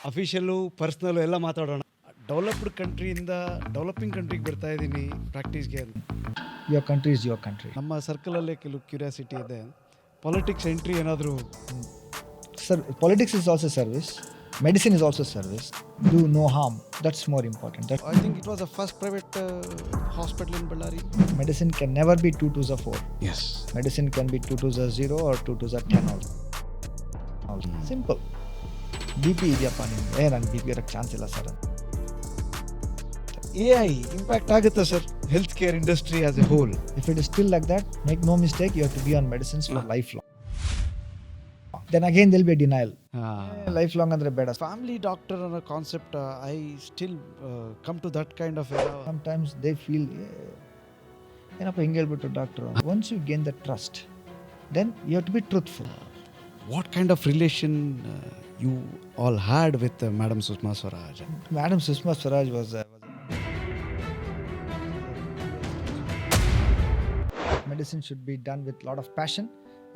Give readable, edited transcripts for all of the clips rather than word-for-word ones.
Official ಪರ್ಸ್ನಲ್ಲು ಎಲ್ಲ ಮಾತಾಡೋಣ. ಡೆವಲಪ್ಡ್ ಕಂಟ್ರಿಯಿಂದ ಡೆವಲಪಿಂಗ್ ಕಂಟ್ರಿಗೆ ಬರ್ತಾ ಇದ್ದೀನಿ ಪ್ರಾಕ್ಟೀಸ್ಗೆ ಅಂತ. Your country is your country. ನಮ್ಮ ಸರ್ಕಲಲ್ಲೇ ಕೆಲವು ಕ್ಯೂರಿಯಾಸಿಟಿ ಇದೆ, ಪಾಲಿಟಿಕ್ಸ್ ಎಂಟ್ರಿ ಏನಾದರೂ? Sir, politics is also service. Medicine is also service. Do no harm. That's more important. That I think it was the first private hospital in Ballari. medicine can never be 2 2s are 4. Yes. Medicine can be 2 2s are 0 or 2 2s are 10 also. Simple. BP ಇದೆಯಪ್ಪ ನಿಮ್ಗೆ, ನಾನು BP ಇರೋಕ್ಕೆ chance ಇಲ್ಲ sir. AI impact ಆಗುತ್ತೆ sir health care industry as a whole. If it is still like that, make no mistake, you have to be on medicines for lifelong. Then again there will be a denial. Lifelong ಅಂದ್ರೆ ಬೇಡ. Family doctor ಅನ್ನೋ concept I still come to that kind of. Sometimes they feel ಏನಪ್ಪ ಹಿಂಗೆ ಹೇಳ್ಬಿಟ್ಟು doctor. Once you gain the trust, then you have to be truthful. What kind of relation you all had with Madam Sushma Swaraj? Madam Sushma Swaraj was medicine should be done with a lot of passion,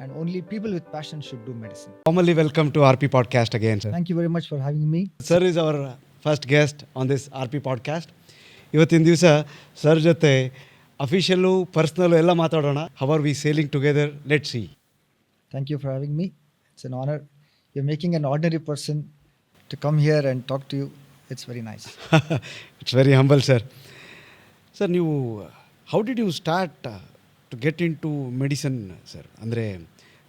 and only people with passion should do medicine. Formally welcome to RP podcast again, sir. Thank you very much for having me. Sir is our first guest on this RP podcast. ಇವತ್ತಿನ ದಿವಸ sir ಜೊತೆ official ಪರ್ಸ್ನಲ್ಲು ಎಲ್ಲ ಮಾತಾಡೋಣ. How are we sailing together? Let's see. Thank you for having me. It's an honor. You're making an ordinary person to come here and talk to you. It's very nice. It's very humble sir. Sir, ನೀವು how did you start to get into medicine sir? ಅಂದರೆ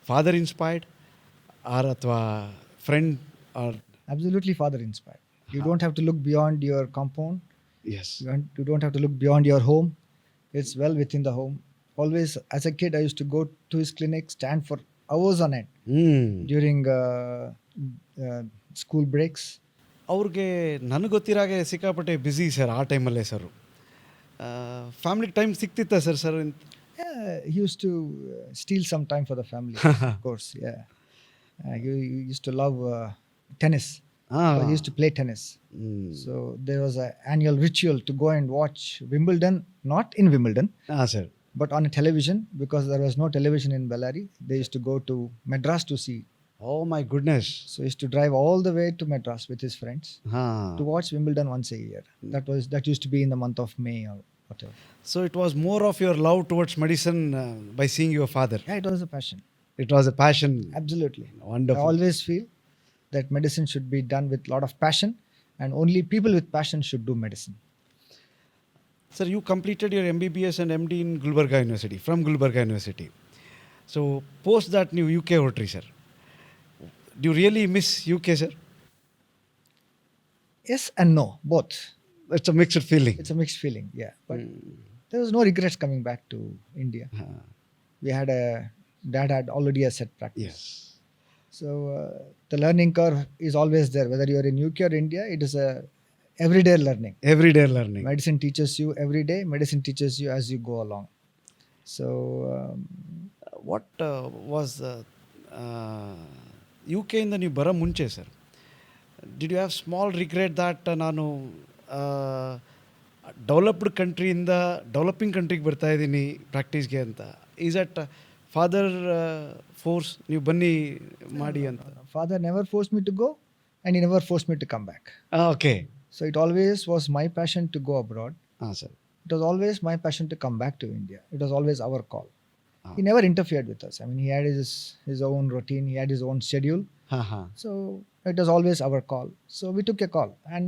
father inspired or ಅಥವಾ friend or? Absolutely father inspired. You don't have to look beyond your compound. Yes. You don't have to look beyond your home. It's well within the home. Always, as a kid, I used to go to his clinic, stand for hours on end during school breaks. ಅವ್ರಿಗೆ ನನಗೆ ಗೊತ್ತಿರಾಗೆ ಸಿಕ್ಕಾಪಟ್ಟೆ busy sir ಆ ಟೈಮಲ್ಲೇ sir. ಫ್ಯಾಮಿಲಿಗೆ time ಸಿಕ್ತಿತ್ತ sir? Yeah, he used to steal some time for the family, of course. Yeah, he used to love tennis. He used to play tennis. So there was an annual ritual to go and watch Wimbledon, not in Wimbledon, ಹಾಂ sir, but on a television, because there was no television in Ballari. They used to go to Madras to see. Oh my goodness. So he used to drive all the way to Madras with his friends ಹಾಂ. to watch Wimbledon once a year. That used to be in the month of May or whatever. So it was more of your love towards medicine by seeing your father. Yeah, it was a passion. It was a passion. Absolutely. Wonderful. I always feel that medicine should be done with a lot of passion, and only people with passion should do medicine. Sir, you completed your MBBS and MD in Gulbarga University, from Gulbarga University. So post that ನೀವು UK ಹೊರಟ್ರಿ sir. Do you really miss UK, sir? Yes and no, both. It's a mixed feeling. It's a mixed feeling, yeah. But there was no regrets coming back to India. We had dad had already a set practice. Yes. So the learning curve is always there. Whether you are in UK or India, it is a everyday learning. Everyday learning. Medicine teaches you every day. Medicine teaches you as you go along. So What was UK ಇಂದ ನೀವು ಬರೋ ಮುಂಚೆ sir, did you have small regret that ನಾನು developed ಕಂಟ್ರಿಯಿಂದ developing ಕಂಟ್ರಿಗೆ ಬರ್ತಾ ಇದ್ದೀನಿ ಪ್ರಾಕ್ಟೀಸ್ಗೆ ಅಂತ? ಈಸ್ ಅಟ್ ಫಾದರ್ ಫೋರ್ಸ್ ನೀವು ಬನ್ನಿ ಮಾಡಿ ಅಂತ? father never forced me to go, and he never forced me to come back. Okay. So it always was my passion to go abroad. ಹಾಂ sir. It was always my passion to come back to India. It was always our call. He never interfered with us. I mean, he had his own routine. He had his own schedule. ಹಾಂ. So it was always our call. So we took a call. And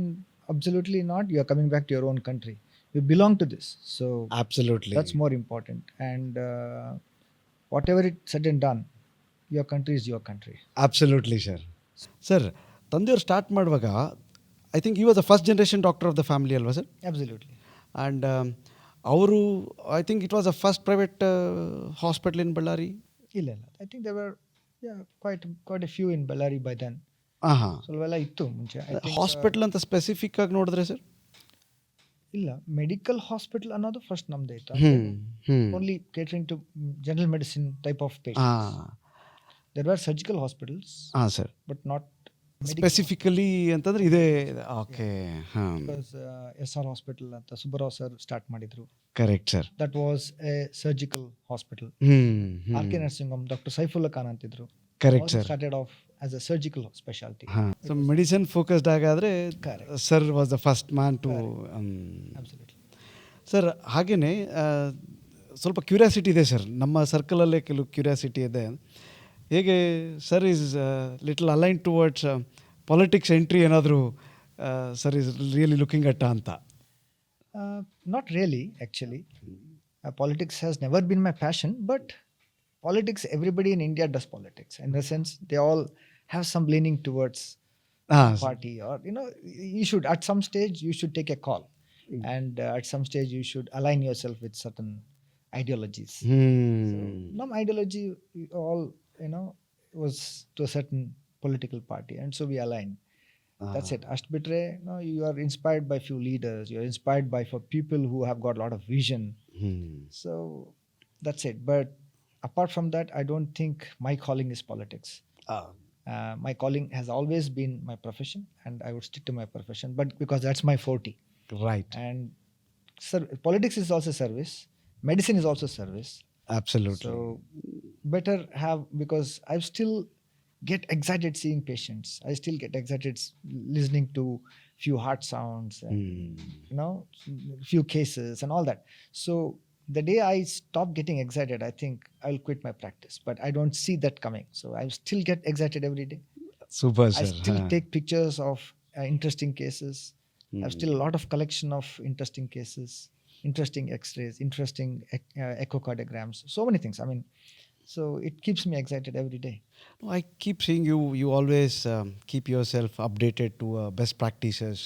absolutely not, you are coming back to your own country. You belong to this. So Absolutely. that's more important. And whatever it's said and done, your country is your country. Absolutely, sir. Sir, ತಂದೆಯವ್ರು start ಮಾಡುವಾಗ I think you was the first generation doctor of the family ಅಲ್ವಾ sir? Absolutely. And ಅವರು I think it was the first private hospital in Bellary. ಇಲ್ಲ. I think there were quite a few in Ballari by then. ಹಾಂ. ಸ್ವಲ್ಪ ಇತ್ತು ಮುಂಚೆ. Hospital ಅಂತ specific ಆಗಿ ನೋಡಿದ್ರೆ ಸರ್? ಇಲ್ಲ, ಮೆಡಿಕಲ್ ಹಾಸ್ಪಿಟಲ್ ಅನ್ನೋದು ಫಸ್ಟ್ ನಮ್ದು ಇತ್ತು. Only catering to general medicine type of patients. There were surgical hospitals, ಹಾಂ ಸರ್, but not ಸ್ಪೆಸಿಫಿಕಲಿ ಅಂತಂದ್ರೆ ಇದೇ ಓಕೆ ಹಾಂ ಬಿಕಾಸ್ SR ಹಾಸ್ಪಿಟಲ್ ಅಂತ ಸುಬ್ಬರಾವ್ ಸರ್ ಸ್ಟಾರ್ಟ್ ಮಾಡಿದ್ರು. Correct sir. That was a surgical hospital. RK nursing home doctor Saifullah Khan ಅಂತಿದ್ರು. Correct sir. Started off as a surgical speciality. ಹಾಂ so medicine focused ಆಗಾದರೆ sir was the first man to. Absolutely sir ಹಾಗೆಯೇ ಸ್ವಲ್ಪ curiosity ಇದೆ sir, ನಮ್ಮ ಸರ್ಕಲಲ್ಲೇ ಕೆಲವು curiosity ಇದೆ. ಹೇಗೆ sir is little align towards politics entry ಏನಾದರೂ sir is really looking at ಅಂತ? Not really actually. Politics has never been my passion, but politics, everybody in India does politics. In the sense, they all have some leaning towards party, or you should at some stage you should take a call, and at some stage you should align yourself with certain ideologies. So, no ideology all was to a certain political party, and so we aligned. That's it. Ast bitre, you are inspired by few leaders. You are inspired by for people who have got a lot of vision. So that's it. But apart from that, I don't think my calling is politics. My calling has always been my profession, and I would stick to my profession. But because that's my forte, right? And politics is also service. Medicine is also service. Absolutely. So better have, because I still get excited seeing patients. I still get excited listening to few heart sounds and few cases and all that. So the day I stop getting excited, I think I'll quit my practice. But I don't see that coming. So I still get excited every day. Super, sir. I still take pictures of interesting cases. I have still a lot of collection of interesting cases, interesting x-rays, interesting echocardiograms, so many things. I mean, so it keeps me excited every day. I keep seeing you always keep yourself updated to best practices,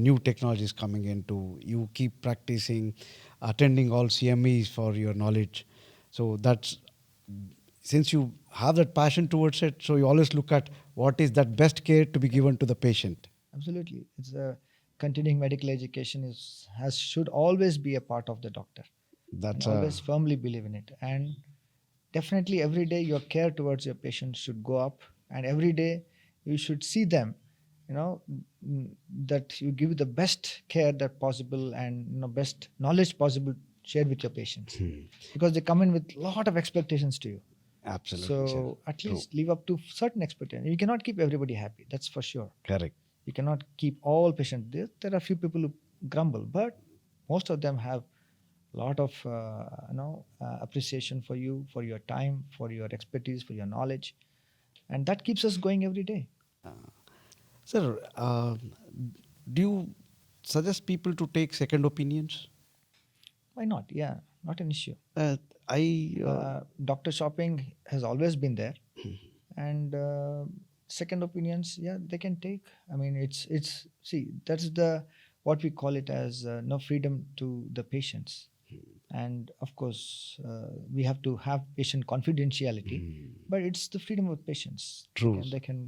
new technologies coming into. You keep practicing, attending all CMEs for your knowledge. So that's, since you have that passion towards it, so you always look at what is that best care to be given to the patient. Absolutely. It's continuing medical education should always be a part of the doctor. That's always firmly believe in it. And definitely every day your care towards your patients should go up, and every day you should see them, that you give the best care that possible, and best knowledge possible share with your patients. Because they come in with a lot of expectations to you. Absolutely. So sir. at least live up to certain expectations. You cannot keep everybody happy, that's for sure. Correct. You cannot keep all patients. There are few people who grumble, but most of them have lot of appreciation for you, for your time, for your expertise, for your knowledge, and that keeps us going every day. Sir, do you suggest people to take second opinions? Why not? Yeah, not an issue. I doctor shopping has always been there, and second opinions, yeah, they can take. I mean, it's see, that's the what we call it as no freedom to the patients. And of course, we have to have patient confidentiality, but it's the freedom of patients. True. They can.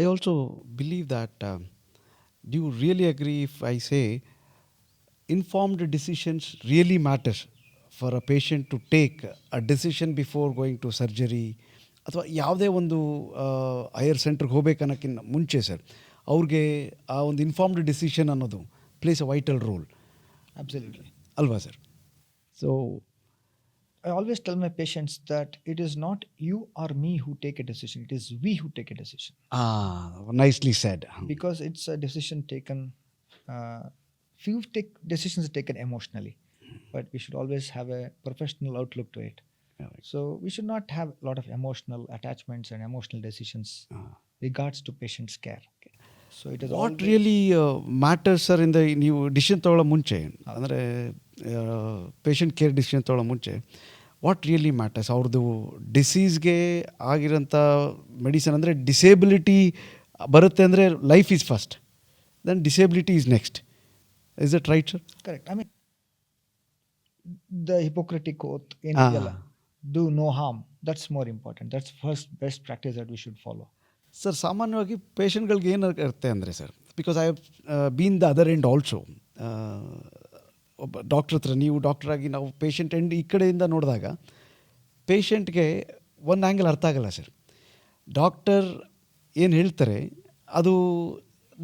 I also believe that. Do you really agree if I say informed decisions really matters for a patient to take a decision before going to surgery? ಅಥವಾ ಯಾವುದೇ ಒಂದು higher ಸೆಂಟ್ರಿಗೆ ಹೋಗ್ಬೇಕನ್ನೋಕ್ಕಿಂತ ಮುಂಚೆ sir ಅವ್ರಿಗೆ ಆ ಒಂದು informed decision ಅನ್ನೋದು place ಅ vital role. Absolutely. ಅಲ್ವಾ sir? So I always tell my patients that it is not you or me who take a decision, it is we who take a decision. Nicely said. Because it's a decision taken, few decisions are taken emotionally, but we should always have a professional outlook to it. So we should not have a lot of emotional attachments and emotional decisions regards to patient's care. So it is what really matters sir ಇಂದ ನೀವು decision ತೊಗೊಳ್ಳೋ ಮುಂಚೆ, ಅಂದರೆ patient care decision ತೊಗೊಳ್ಳೋ ಮುಂಚೆ what really matters ಅವ್ರದ್ದು ಡಿಸೀಸ್ಗೆ ಆಗಿರೋಂಥ medicine, ಅಂದರೆ ಡಿಸೇಬಿಲಿಟಿ ಬರುತ್ತೆ ಅಂದರೆ life is first, then disability is next. Is that right sir? Correct. I mean, the Hippocratic oath in do no harm, that's more important. That's first best practice that we should follow. Sir ಸಾಮಾನ್ಯವಾಗಿ ಪೇಷಂಟ್ಗಳಿಗೆ ಏನು ಇರುತ್ತೆ ಅಂದರೆ sir, because I have been the other end also. ಒಬ್ಬ doctor ಹತ್ರ, ನೀವು doctor ಆಗಿ ನಾವು patient end ಈ ಕಡೆಯಿಂದ ನೋಡಿದಾಗ ಪೇಷಂಟ್ಗೆ ಒಂದು ಆ್ಯಂಗಲ್ ಅರ್ಥ ಆಗಲ್ಲ ಸರ್. ಡಾಕ್ಟರ್ ಏನು ಹೇಳ್ತಾರೆ ಅದು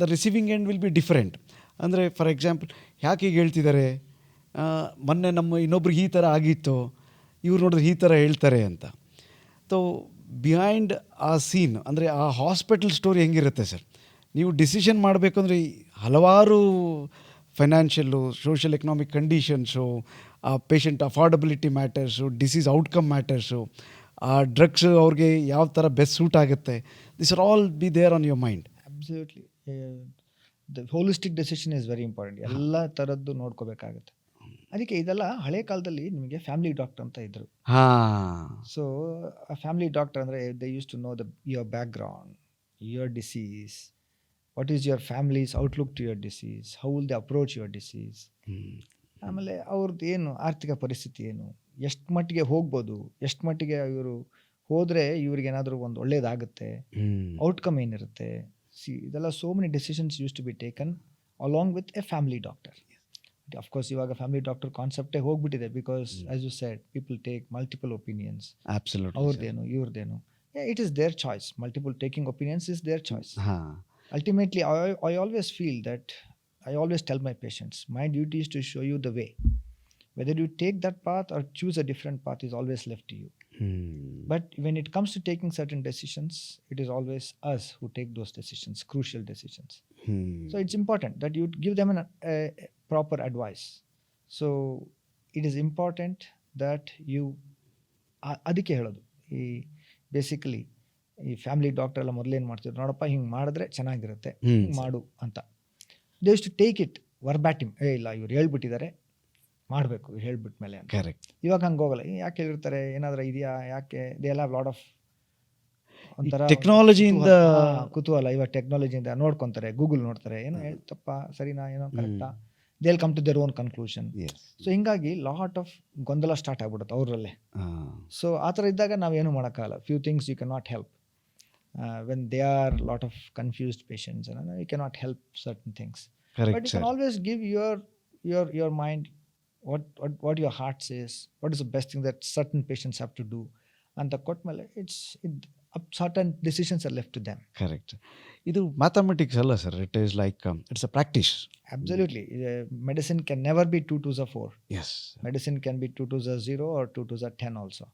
the receiving end will be different. ಅಂದರೆ ಫಾರ್ ಎಕ್ಸಾಂಪಲ್ ಯಾಕೆ ಹೀಗೆ ಹೇಳ್ತಿದ್ದಾರೆ, ಮೊನ್ನೆ ನಮ್ಮ ಇನ್ನೊಬ್ರಿಗೆ ಈ ಥರ ಆಗಿತ್ತು, ಇವ್ರು ನೋಡಿದ್ರೆ ಈ ಥರ ಹೇಳ್ತಾರೆ ಅಂತ. ಸೊ ಬಿಹೈಂಡ್ ಆ ಸೀನ್ ಅಂದರೆ ಆ ಹಾಸ್ಪಿಟಲ್ ಸ್ಟೋರಿ ಹೆಂಗಿರುತ್ತೆ ಸರ್, ನೀವು ಡಿಸಿಷನ್ ಮಾಡಬೇಕು ಅಂದರೆ ಹಲವಾರು ಫೈನಾನ್ಷಿಯಲ್ಲು, ಸೋಷಿಯಲ್ ಎಕನಾಮಿಕ್ ಕಂಡೀಷನ್ಸು, ಆ patient affordability matters, disease outcome matters, ಆ ಡ್ರಗ್ಸ್ ಅವ್ರಿಗೆ ಯಾವ ಥರ ಬೆಸ್ಟ್ ಸೂಟ್ ಆಗುತ್ತೆ, this are all be there on your mind. Absolutely. The holistic decision is very important. ಎಲ್ಲ ಥರದ್ದು ನೋಡ್ಕೋಬೇಕಾಗುತ್ತೆ. ಅದಕ್ಕೆ ಇದೆಲ್ಲ ಹಳೆ ಕಾಲದಲ್ಲಿ ನಿಮಗೆ ಫ್ಯಾಮಿಲಿ ಡಾಕ್ಟರ್ ಅಂತ ಇದ್ದರು. ಸೊ ಫ್ಯಾಮಿಲಿ ಡಾಕ್ಟರ್ ಅಂದರೆ they use to know your background, your disease, what is your family's outlook to your disease, how will they approach your disease. ಆಮೇಲೆ ಅವ್ರದ್ದು ಏನು ಆರ್ಥಿಕ ಪರಿಸ್ಥಿತಿ ಏನು, ಎಷ್ಟು ಮಟ್ಟಿಗೆ ಹೋಗ್ಬೋದು, ಎಷ್ಟು ಮಟ್ಟಿಗೆ ಇವರು ಹೋದರೆ ಇವ್ರಿಗೇನಾದರೂ ಒಂದು ಒಳ್ಳೇದಾಗುತ್ತೆ, ಔಟ್ಕಮ್ ಏನಿರುತ್ತೆ. ಇದೆಲ್ಲ so many decisions used to be taken along with a family doctor. Of course ಇವಾಗ ಫ್ಯಾಮಿಲಿ ಡಾಕ್ಟರ್ ಕಾನ್ಸೆಪ್ಟೇ ಹೋಗ್ಬಿಟ್ಟಿದೆ, because as you said people take multiple opinions. ಅವ್ರದ್ದೇನು ಇವ್ರದ್ದೇನು, it is their choice. Multiple taking opinions is their choice. Ultimately, I always feel that, I always tell my patients, my duty is to show you the way. Whether you take that path or choose a different path is always left to you. But when it comes to taking certain decisions, it is always us who take those decisions, crucial decisions. So it's important that you give them a proper advice. So it is important that you, ಅದಕ್ಕೆ ಹೇಳೋದು, ಈ basically ಈ family doctor ಎಲ್ಲ ಮೊದಲೇನು ಮಾಡ್ತಿದ್ರು, ನೋಡಪ್ಪ ಹಿಂಗೆ ಮಾಡಿದ್ರೆ ಚೆನ್ನಾಗಿರುತ್ತೆ, ಹಿಂಗೆ ಮಾಡು ಅಂತ. They use to take it verbatim. ಇಲ್ಲ ಇವ್ರು ಹೇಳ್ಬಿಟ್ಟಿದ್ದಾರೆ ಮಾಡಬೇಕು, ಇವ್ರು ಹೇಳ್ಬಿಟ್ಮೇಲೆ ಅಂತ. ಕರೆಕ್ಟ್. ಇವಾಗ ಹಂಗೆ ಹೋಗಲ್ಲ. ಯಾಕೆ ಹೇಳಿರ್ತಾರೆ, ಏನಾದರೂ ಇದೆಯಾ, ಯಾಕೆ, ದೇ ಎಲ್ಲ ಲಾಟ್ ಆಫ್ ಒಂಥರ ಟೆಕ್ನಾಲಜಿಯಿಂದ ಕುತೂಹಲ. ಇವಾಗ ಟೆಕ್ನಾಲಜಿಯಿಂದ ನೋಡ್ಕೊತಾರೆ, ಗೂಗಲ್ ನೋಡ್ತಾರೆ, ಏನೋ ಹೇಳ್ತಪ್ಪ ಸರಿನಾ, ಏನೋ ಕರೆಕ್ಟಾ, they will come to their own conclusion. So ಹಿಂಗಾಗಿ ಲಾಟ್ ಆಫ್ ಗೊಂದಲ ಸ್ಟಾರ್ಟ್ ಆಗ್ಬಿಡುತ್ತೆ ಅವರಲ್ಲೇ. ಸೊ ಆ ಥರ ಇದ್ದಾಗ ನಾವೇನು ಮಾಡೋಕ್ಕಾಗಲ್ಲ. Few things you can not help. When there are a lot of confused patients, and you cannot help certain things. Correct, but you can always give your mind what your heart says, what is the best thing that certain patients have to do, and the kotmele certain decisions are left to them. Correct. Idu mathematics alla sir, it is like it's a practice. Absolutely. Medicine can never be 2 2s are 4. Yes, medicine can be 2 2s are 0 or 2 2s are 10 also.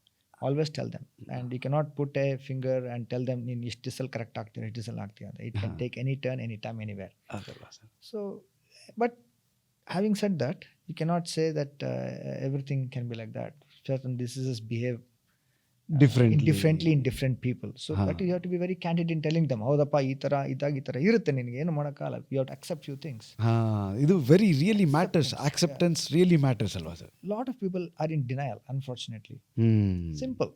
Always tell them, and you cannot put a finger and tell them in istisal correct ಆಗ್ತೀರಾ, istisal ಆಗ್ತೀರಾ. It can take any turn, any time, anywhere. So but having said that, you cannot say that everything can be like that. Certain diseases behave differently in different people. So but you have to be very candid in telling them, ಹೌದಪ್ಪ ಈ ಥರ ಇದ್ದಾಗ ಈ ಥರ ಇರುತ್ತೆ, ನಿನಗೆ ಏನು ಮಾಡೋಕ್ಕಾಗಲ್ಲ, you have to accept few things. ಇದು very really matters. acceptance really matters ಅಲ್ವಾ sir? Lot of people are in denial, unfortunately. Simple.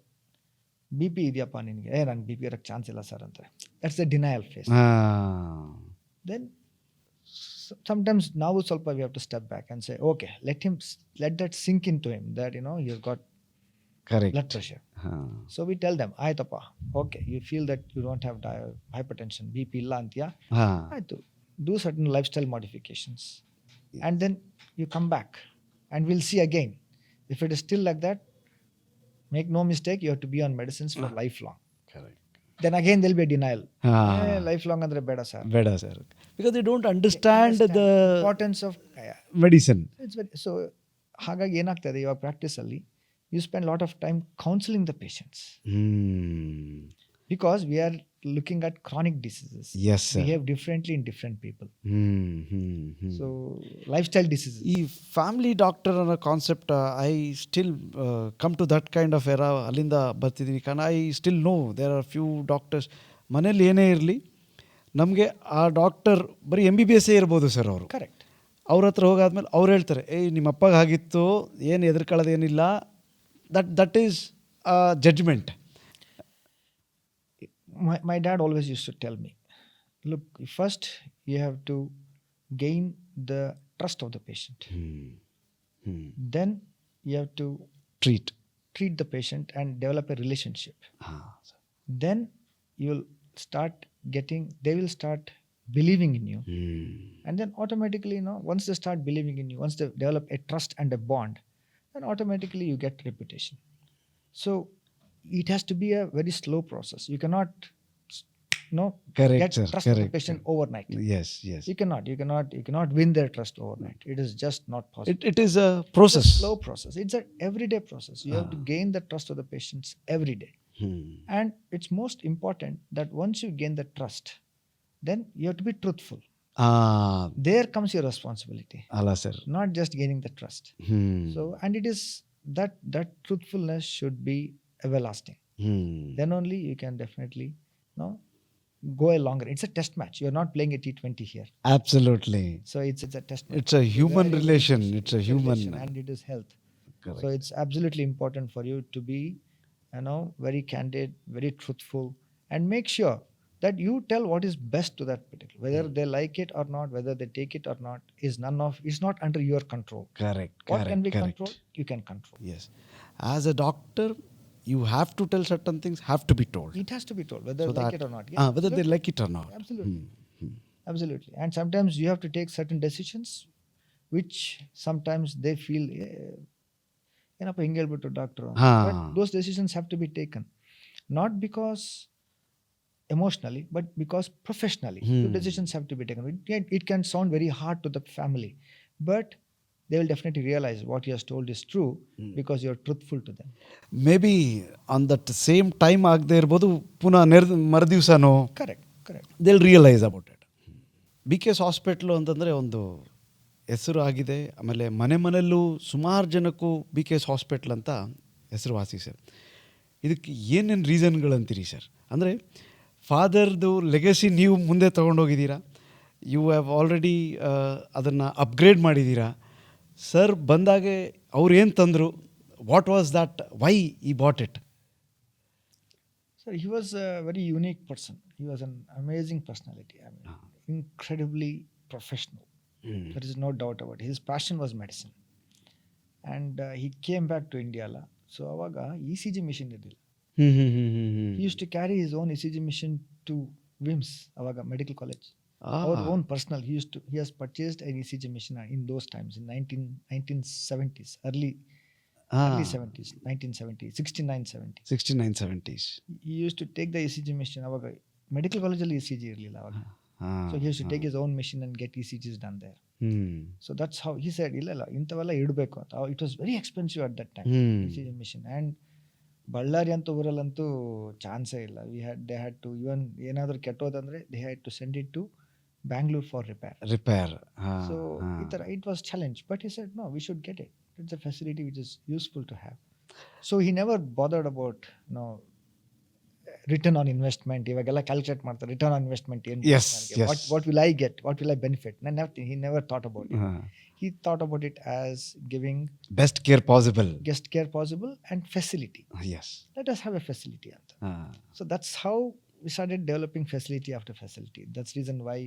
BP ಇದೆಯಪ್ಪ ನಿನಗೆ, ನಂಗೆ BP ಇರೋಕ್ಕೆ ಚಾನ್ಸ್ ಇಲ್ಲ ಸರ್ ಅಂತಾರೆ. That's the denial phase. Then sometimes ನಾವು ಸ್ವಲ್ಪ we have to step back and say, okay, let that sink into him, that he has got blood pressure. So we tell them, ಆಯ್ತಪ್ಪ, okay, you feel that you don't have hypertension, BP ಇಲ್ಲ ಅಂತೀಯಾ, ಆಯ್ತು, do certain lifestyle modifications, and then you come back and we'll see again. If it is still like that, make no mistake, you have to be on medicines for lifelong. Correct. Then again there will be a denial. Lifelong andre beda sir, because they don't understand the importance of medicine. So ಹಾಗಾಗಿ ಏನಾಗ್ತದೆ, ಇವಾಗ practice ಅಲ್ಲಿ you spend a lot of time counseling the patients. Because we are looking at chronic diseases. Yes, sir. Behave differently in different people. So lifestyle diseases. ಈ family doctor ಅನ್ನೋ concept I still come to that kind of era. ಅಲ್ಲಿಂದ ಬರ್ತಿದ್ದೀನಿ. ಕಾರಣ I still know there are few doctors, ಮನೇಲಿ ಏನೇ ಇರಲಿ ನಮಗೆ ಆ ಡಾಕ್ಟರ್ ಬರೀ MBBS ಇರ್ಬೋದು ಸರ್. ಅವರು ಕರೆಕ್ಟ್. ಅವ್ರ ಹತ್ರ ಹೋಗಾದ್ಮೇಲೆ ಅವ್ರು ಹೇಳ್ತಾರೆ, ನಿಮ್ಮ ಅಪ್ಪಗೆ ಆಗಿತ್ತು, ಏನು ಹೆದರ್ಕೊಳ್ಳೋದೇನಿಲ್ಲ. That is judgment. My dad always used to tell me, look, first you have to gain the trust of the patient. Then you have to treat the patient and develop a relationship. Then you will they will start believing in you. And then automatically, once they start believing in you, once they develop a trust and a bond, then automatically you get reputation. So it has to be a very slow process. You cannot Correct, get sir. trust of the Correct. patient overnight. Yes, yes. You cannot win their trust overnight. It is just not possible. It is a It's process. a slow process. It's an everyday process. You have to gain the trust of the patients every day. And it's most important that once you gain the trust, then you have to be truthful. Ah, There comes your responsibility, Allah, sir. not just gaining the trust. So, and it is that truthfulness should be everlasting. Then only you can definitely go a longer. It's a test match. You're not playing a T20 here. Absolutely. So it's a test match. It's a human relation. It's a human. Relation, and it is health. Correct. So it's absolutely important for you to be, very candid, very truthful, and make sure that you tell what is best to that particular. Whether they like it or not, whether they take it or not, is not under your control. Correct. What Correct. can be Correct. controlled, you can control. Yes. As a doctor, you have to tell certain things, have to be told. It has to be told whether So they like that- it or not. whether they like it or not. Absolutely. Absolutely. And sometimes you have to take certain decisions which sometimes they feel, ಏನಪ್ಪ ಹಿಂಗೆ ಹೇಳ್ಬಿಟ್ಟು doctor. But those decisions have to be taken. Not because emotionally, but because professionally. The decisions have to be taken. It can sound very hard to the family, but they will definitely realize what you have told is true because you are truthful to them. May be on that same time ಆಗದೆ ಇರ್ಬೋದು, ಪುನಃ ಮರುದಿವ್ಸನೋ Correct. They'll realise about it. BKS hospital ಅಂತಂದರೆ ಒಂದು ಹೆಸರು ಆಗಿದೆ. ಆಮೇಲೆ ಮನೆಯಲ್ಲೂ ಸುಮಾರು ಜನಕ್ಕೂ BKS ಹಾಸ್ಪಿಟ್ಲ್ ಅಂತ ಹೆಸರುವಾಸಿ ಸರ್. ಇದಕ್ಕೆ ಏನೇನು ರೀಸನ್ಗಳಂತೀರಿ ಸರ್? ಅಂದರೆ ಫಾದರ್ದು ಲೆಗಸಿ ನೀವು ಮುಂದೆ ತೊಗೊಂಡೋಗಿದ್ದೀರಾ, ಯು ಹ್ಯಾವ್ ಆಲ್ರೆಡಿ ಅದನ್ನು ಅಪ್ಗ್ರೇಡ್ ಮಾಡಿದ್ದೀರಾ. ಸರ್ ಬಂದಾಗೆ ಅವ್ರು ಏನು ತಂದರು, ವಾಟ್ ವಾಸ್ ದಟ್, ವೈ ಈ bought it? So he was a very unique person. He was an amazing personality. I mean, incredibly professional. There is no doubt about it. His passion was medicine. And he came back to India. So avaga ECG machine idilla. He used to carry his own ECG machine to VIMS, avaga medical college. Our own personal. He has purchased an ECG machine in those times, in 1970s, early 70s, 1970s, 69, 70s. He used to take the ECG machine. Avaga medical college alli ECG irlilla avaga. So he used to take his own machine and get ECGs done there. So that's how he said, illa intavella idbeku anta. It was very expensive at that time, ECG machine. And Ballari ಅಂತ ಊರಲ್ಲಂತೂ ಚಾನ್ಸೇ ಇಲ್ಲ. They had to, even ಏನಾದರೂ ಕೆಟ್ಟೋದಂದ್ರೆ they had to send it to Bangalore for repair. So it was challenge, but he said no, we should get it. It's a facility which is useful to have. So he never bothered about return on investment. ಇವಾಗೆಲ್ಲ calculate ಮಾಡ್ತಾರೆ return on investment ಏನು, what will I get, what will I benefit. He never thought about it. He thought about it as giving best care possible and facility. Yes, let us have a facility anta. So that's how we started developing facility after facility. That's reason why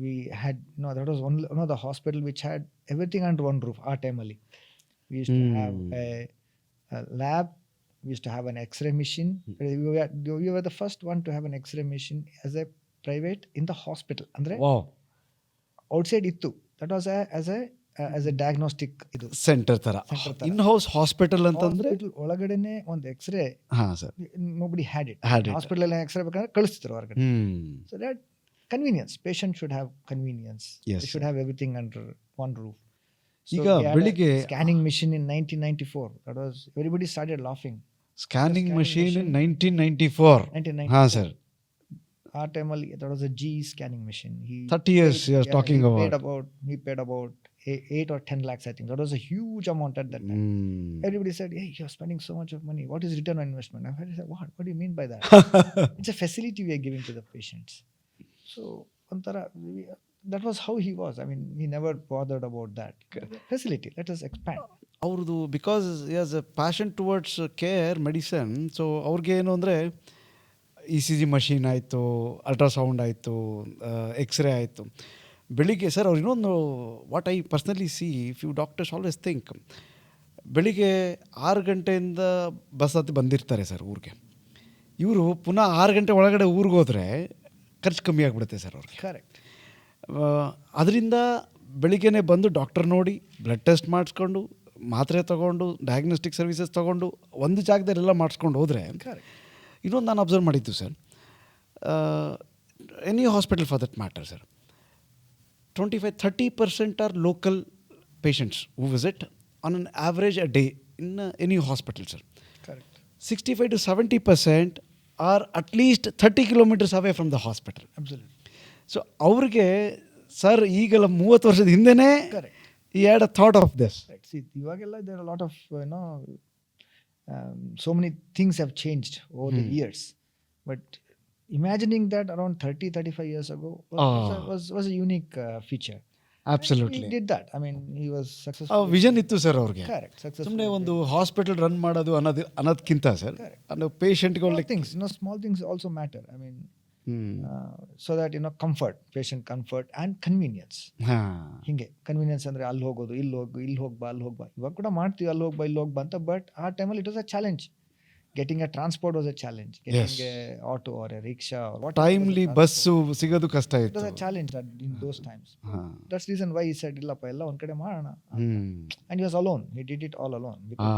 we had that was one of the hospital which had everything under one roof. Our time ali we used to have a lab, we used to have an x-ray machine. We were the first one to have an x-ray machine as a private in the hospital. Andre wow, outside ittu, that was as a diagnostic idu center tara. In house hospital ಅಂತಂದ್ರೆ hospital ಒಳಗಡೆನೆ ಒಂದು x-ray. Sir, nobody had it. Hospital ಅಲ್ಲಿ x-ray ಬೇಕಾದ್ರೆ ಕಳಿಸ್ತಿದ್ರು ಹೊರಗಡೆ. So that convenience, patient should have convenience. They should have everything under one roof. ಈಗ ಬೆಳಿಗ್ಗೆ scanning machine in 1994. That was, everybody started laughing. Scanning machine in 1994. ಹಾ sir. Our time ಅಲ್ಲಿ that was a GE scanning machine. 30 years you are talking about. He paid about 8 or 10 lakhs, I think. That was a huge amount at that time. Everybody said, hey, you're spending so much of money. What is return on investment? I said, what do you mean by that? It's a facility we are giving to the patients. So that was how he was. I mean, he never bothered about that. Facility, let us expand. ಅವ್ರದ್ದು because he has a passion towards care, medicine. So ಅವ್ರಿಗೆ ಏನು ಅಂದರೆ ECG machine ಆಯಿತು, ultrasound ಆಯಿತು, x ray ಆಯಿತು. ಬೆಳಿಗ್ಗೆ sir ಅವ್ರು ಇನ್ನೊಂದು what I personally C, few doctors always think, ಬೆಳಿಗ್ಗೆ 6 ಗಂಟೆಯಿಂದ ಬಸ್ ಹತ್ತಿ ಬಂದಿರ್ತಾರೆ ಸರ್ ಊರಿಗೆ. ಇವರು ಪುನಃ 6 ಗಂಟೆ ಒಳಗಡೆ ಊರಿಗೆ ಹೋದರೆ ಖರ್ಚು ಕಮ್ಮಿ ಆಗಿಬಿಡುತ್ತೆ ಸರ್ ಅವ್ರಿಗೆ. ಕರೆಕ್ಟ್. ಅದರಿಂದ ಬೆಳಿಗ್ಗೆನೇ ಬಂದು ಡಾಕ್ಟರ್ ನೋಡಿ, ಬ್ಲಡ್ ಟೆಸ್ಟ್ ಮಾಡಿಸ್ಕೊಂಡು, ಮಾತ್ರೆ ತೊಗೊಂಡು, ಡಯಾಗ್ನೋಸ್ಟಿಕ್ ಸರ್ವಿಸಸ್ ತೊಗೊಂಡು ಒಂದು ಜಾಗದಲ್ಲೆಲ್ಲ ಮಾಡಿಸ್ಕೊಂಡು ಹೋದರೆ. ಇನ್ನೊಂದು ನಾನು ಅಬ್ಸರ್ವ್ ಮಾಡಿದ್ದು sir, Any hospital for that matter, sir. 25-30% are local patients who visit on an average a day in any hospital, sir. Correct. 65-70% are at least 30 kilometers away from the hospital. Absolutely. So ಅವ್ರಿಗೆ sir ಈಗಲ 30 ವರ್ಷದ ಹಿಂದೆನೇ Correct. He had a thought of this. Right. See, ಇವಾಗೆಲ್ಲ there are a lot of so many things have changed over the years, but imagining that around 30-35 years ago was a unique feature. Absolutely. He did that. I mean, he was successful. Vision ಇತ್ತು sir ಅವ್ರಿಗೆ. Correct. Successful. ಸುಮ್ಮನೆ ಒಂದು hospital run ಮಾಡೋದು ಅನ್ನೋದಕ್ಕಿಂತ sir ಪೇಷಂಟ್ಗಳು things, small things also matter. I mean, so that comfort, patient comfort and convenience. ಹಿಂಗೆ convenience ಅಂದ್ರೆ ಅಲ್ಲಿ ಹೋಗೋದು, ಇಲ್ಲಿ ಹೋಗ್ಬಾ ಇವಾಗ ಕೂಡ ಮಾಡ್ತೀವಿ, ಅಲ್ಲಿ ಹೋಗ್ಬಾ ಅಂತ. ಬಟ್ ಆ ಟೈಮಲ್ಲಿ it was a challenge. Getting a transport was a challenge. Getting a auto or a rickshaw or whatever. Timely bus ಸಿಗೋದು ಕಷ್ಟ It ಇತ್ತು. was a challenge in those times. That's the reason why he said, "Illappa, ella one kade ಮಾಡೋಣ." And he was alone. He did it all alone because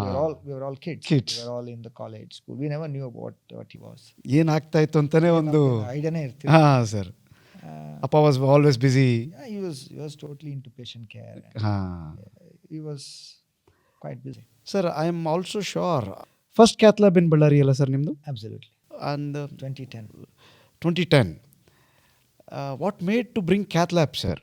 we were all kids. We were all in the college school. We never knew about what he was. ಏನಾಗ್ತಾ ಇತ್ತು ಅಂತಾನೆ ಒಂದು ಐಡಿಯಾನೇ ಇರ್ತಿಲ್ಲ. Sir. ಅಪ್ಪ was always busy. Yeah, he was totally into patient care. He was quite busy. Sir, I am also sure first cath lab in Ballari ಅಲ್ಲ sir ನಿಮ್ಮದು? Absolutely. And 2010. What made to bring cath lab, sir?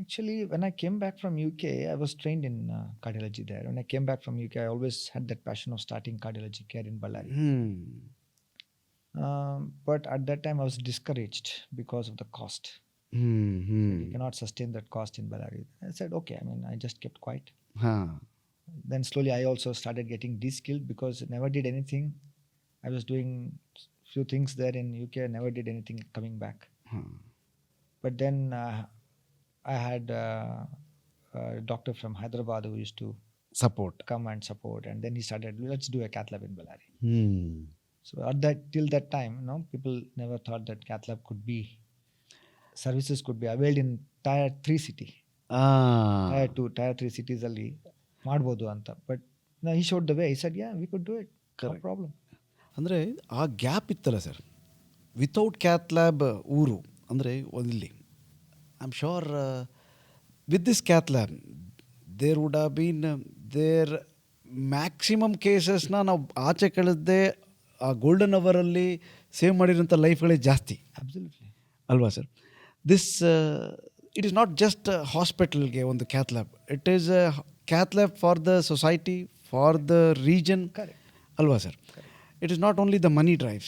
Actually, when I came back from UK, I was trained in cardiology there. When I came back from UK, I always had that passion of starting cardiology care in Ballari. But at that time, I was discouraged because of the cost. You cannot sustain that cost in Ballari. I said, okay. I mean, I just kept quiet. Then slowly I also started getting de-skilled because I never did anything. I was doing few things there in UK. I never did anything coming back. But then I had a doctor from Hyderabad who used to come and support. And then he started, let's do a cath lab in Ballari. So till that time, people never thought that cath lab services could be availed in tier 3 city. Tier 2, tier 3 cities ಅಲ್ಲಿ ಮಾಡ್ಬೋದು ಅಂತ. But he showed the way. He said, yeah, we could do it. No problem. ಅಂದರೆ ಆ gap ಇತ್ತಲ್ಲ sir, without cath lab ಊರು ಅಂದರೆ ಇಲ್ಲಿ I am sure with this cath lab there would have been there maximum ಕೇಸಸ್ನ ನಾವು ಆಚೆ ಕಳೆದೇ ಆ ಗೋಲ್ಡನ್ ಅವರಲ್ಲಿ ಸೇವ್ ಮಾಡಿರೋಂಥ ಲೈಫ್ಗಳೇ ಜಾಸ್ತಿ. ಅಬ್ಸಲ್ಯೂಟ್ಲಿ ಅಲ್ವಾ sir? This it is not just ಹಾಸ್ಪಿಟಲ್ಗೆ ಒಂದು cath lab, it is a cath lab for the society, for the region. ಅಲ್ವಾ sir? It is not only the money drives.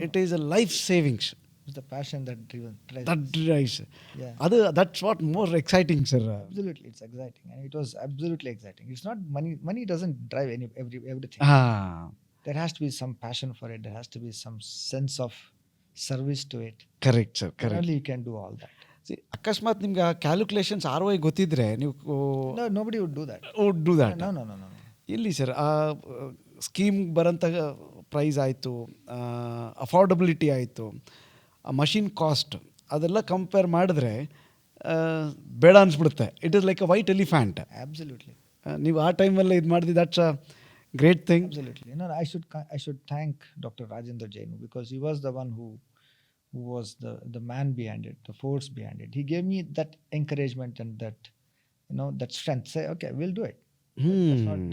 It is a life savings. It's the passion that drives. That drives. Yeah. That's what more exciting, sir. Absolutely, it's exciting, and it was absolutely exciting. It's not money. Money doesn't drive everything. There has to be some passion for it. There has to be some sense of service to it. Correct, sir. Correct. Only you can do all that. See, ಅಕಸ್ಮಾತ್ ನಿಮ್ಗೆ calculations ROI ಗೊತ್ತಿದ್ರೆ ನೀವು No, nobody would do that. Would do that. No. ಇಲ್ಲಿ sir ಆ scheme ಬರೋಂಥ price ಆಯಿತು, affordability ಆಯಿತು, ಆ ಮಷಿನ್ ಕಾಸ್ಟ್ ಅದೆಲ್ಲ ಕಂಪೇರ್ ಮಾಡಿದ್ರೆ ಬೇಡ ಅನಿಸ್ಬಿಡುತ್ತೆ. It is like a white elephant. Absolutely. ನೀವು ಆ ಟೈಮಲ್ಲೇ ಇದು ಮಾಡಿದ್ದು, that's a great thing. Absolutely. I should thank Dr. Rajendra Jain because he was the one who was the man behind it, the force behind it. He gave me that encouragement and that strength. Say, okay, we'll do it.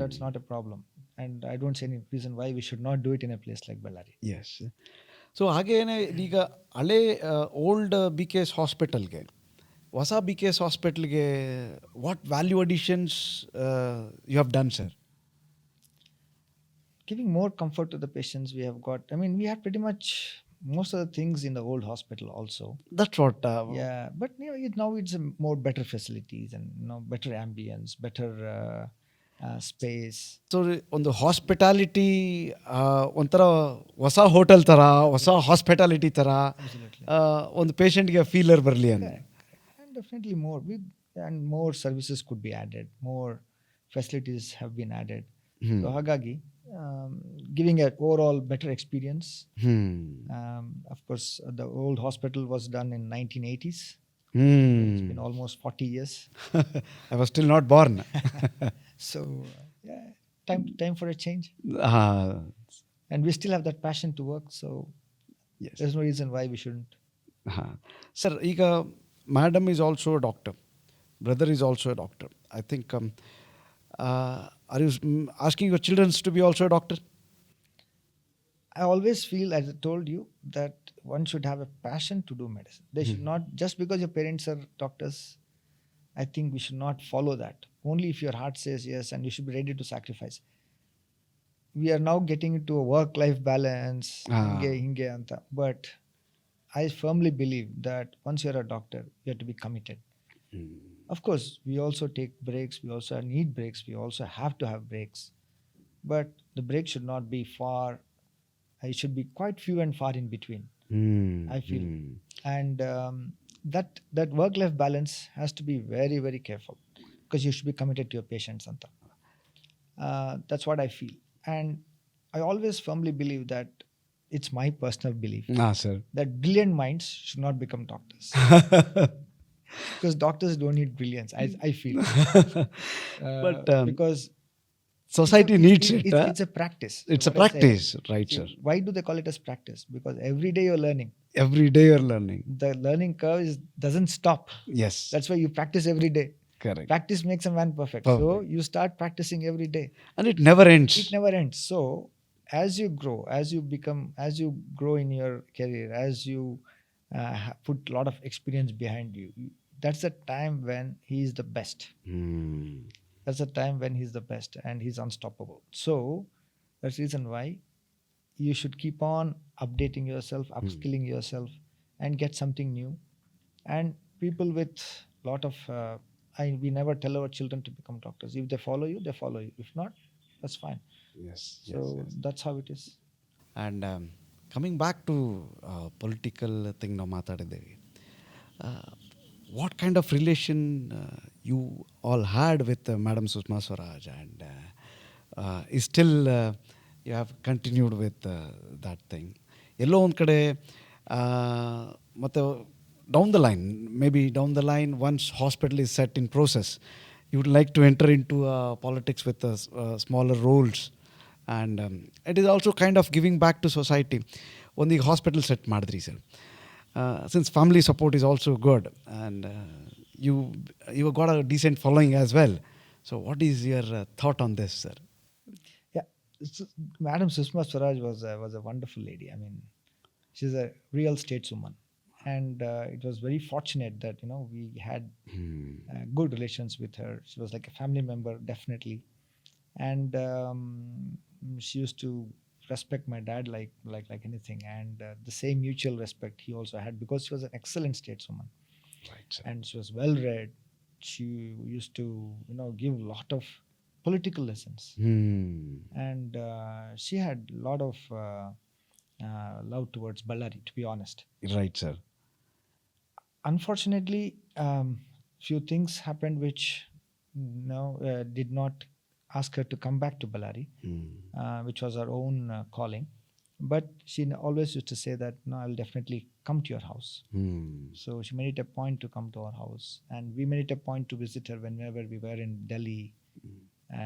That's not a problem. And I don't see any reason why we should not do it in a place like Ballari. Yes. So ಹಾಗೇನೆ ಈಗ ಹಳೆ old BKS ಹಾಸ್ಪಿಟಲ್ಗೆ ಹೊಸ BKS ಹಾಸ್ಪಿಟಲ್ಗೆ what value additions you have done, sir? Giving more comfort to the patients we have got. I mean, we have pretty much most of the things in the old hospital also. That's what. Yeah, but now it's more better facilities and better ambience, better space. So ಒಂದು hospitality ಒಂಥರ ಹೊಸ hotel ಥರ, ಹೊಸ hospitality ಥರ ಒಂದು ಪೇಷಂಟ್ಗೆ feeler ಬರಲಿ ಅಂತ. And definitely more services could be added, more facilities have been added. So ಹಾಗಾಗಿ giving an overall better experience. Of course, the old hospital was done in 1980s. It's been almost 40 years. I was still not born. So, yeah, time for a change. And we still have that passion to work. So, Yes. There's no reason why we shouldn't. Sir, ಈಗ madam is also a doctor. Brother is also a doctor. I think, are you asking your children to be also a doctor? I always feel, as I told you, that one should have a passion to do medicine. They should not, just because your parents are doctors, I think we should not follow that. Only if your heart says yes, and you should be ready to sacrifice. We are now getting into a work-life balance, hinge anta. But I firmly believe that once you're a doctor, you have to be committed. Of course, we also take breaks. We also need breaks. We also have to have breaks. But the break should not be far. It should be quite few and far in between, I feel. And that work-life balance has to be very, very careful, because you should be committed to your patients. Anta. That's what I feel. And I always firmly believe that, it's my personal belief, Sir. that brilliant minds should not become doctors. Because doctors don't need brilliance, I feel. But Because society needs it. it's a practice. It's a What I say. practice, right, See, sir? why do they call it as practice? Because every day you're learning. Every day you're learning. The learning curve doesn't stop. Yes. That's why you practice every day. Correct. Practice makes a man perfect. So you start practicing every day. And it never ends. It never ends. So as you grow, as you grow in your career, as you put a lot of experience behind you, that's the time when he is the best. That's the time when he's the best and he's unstoppable. So that's the reason why you should keep on updating yourself, upskilling yourself, and get something new. And people with lot of we never tell our children to become doctors. If they follow you, they follow you. If not, that's fine. Yes. So that's how it is. And coming back to political thing ನಾವು ಮಾತಾಡಿದ್ದೇವೆ, what kind of relation you all had with Madam Sushma Swaraj, and is still you have continued with that thing? ಎಲ್ಲೋ ಒಂದು ಕಡೆ ಮತ್ತು down the line, maybe down the line, once hospital is set in process, you would like to enter into politics with smaller roles, and it is also kind of giving back to society. ಒಂದು ಈಗ hospital set ಮಾಡಿದ್ರಿ sir, since family support is also good, and you got a decent following as well. So what is your thought on this, sir? Yeah, Madam Sushma Swaraj was a wonderful lady. I mean, she's a real stateswoman. And it was very fortunate that we had good relations with her. She was like a family member, definitely. And she used to respect my dad like anything. And the same mutual respect he also had, because she was an excellent stateswoman. Right, sir. And she was well read. She used to give a lot of political lessons. And she had a lot of love towards Ballari, to be honest. Right, sir. Unfortunately, few things happened which did not ask her to come back to Ballari, which was her own calling. But she always used to say that, no, I will definitely come to your house. So she made it a point to come to our house, and we made it a point to visit her whenever we were in Delhi.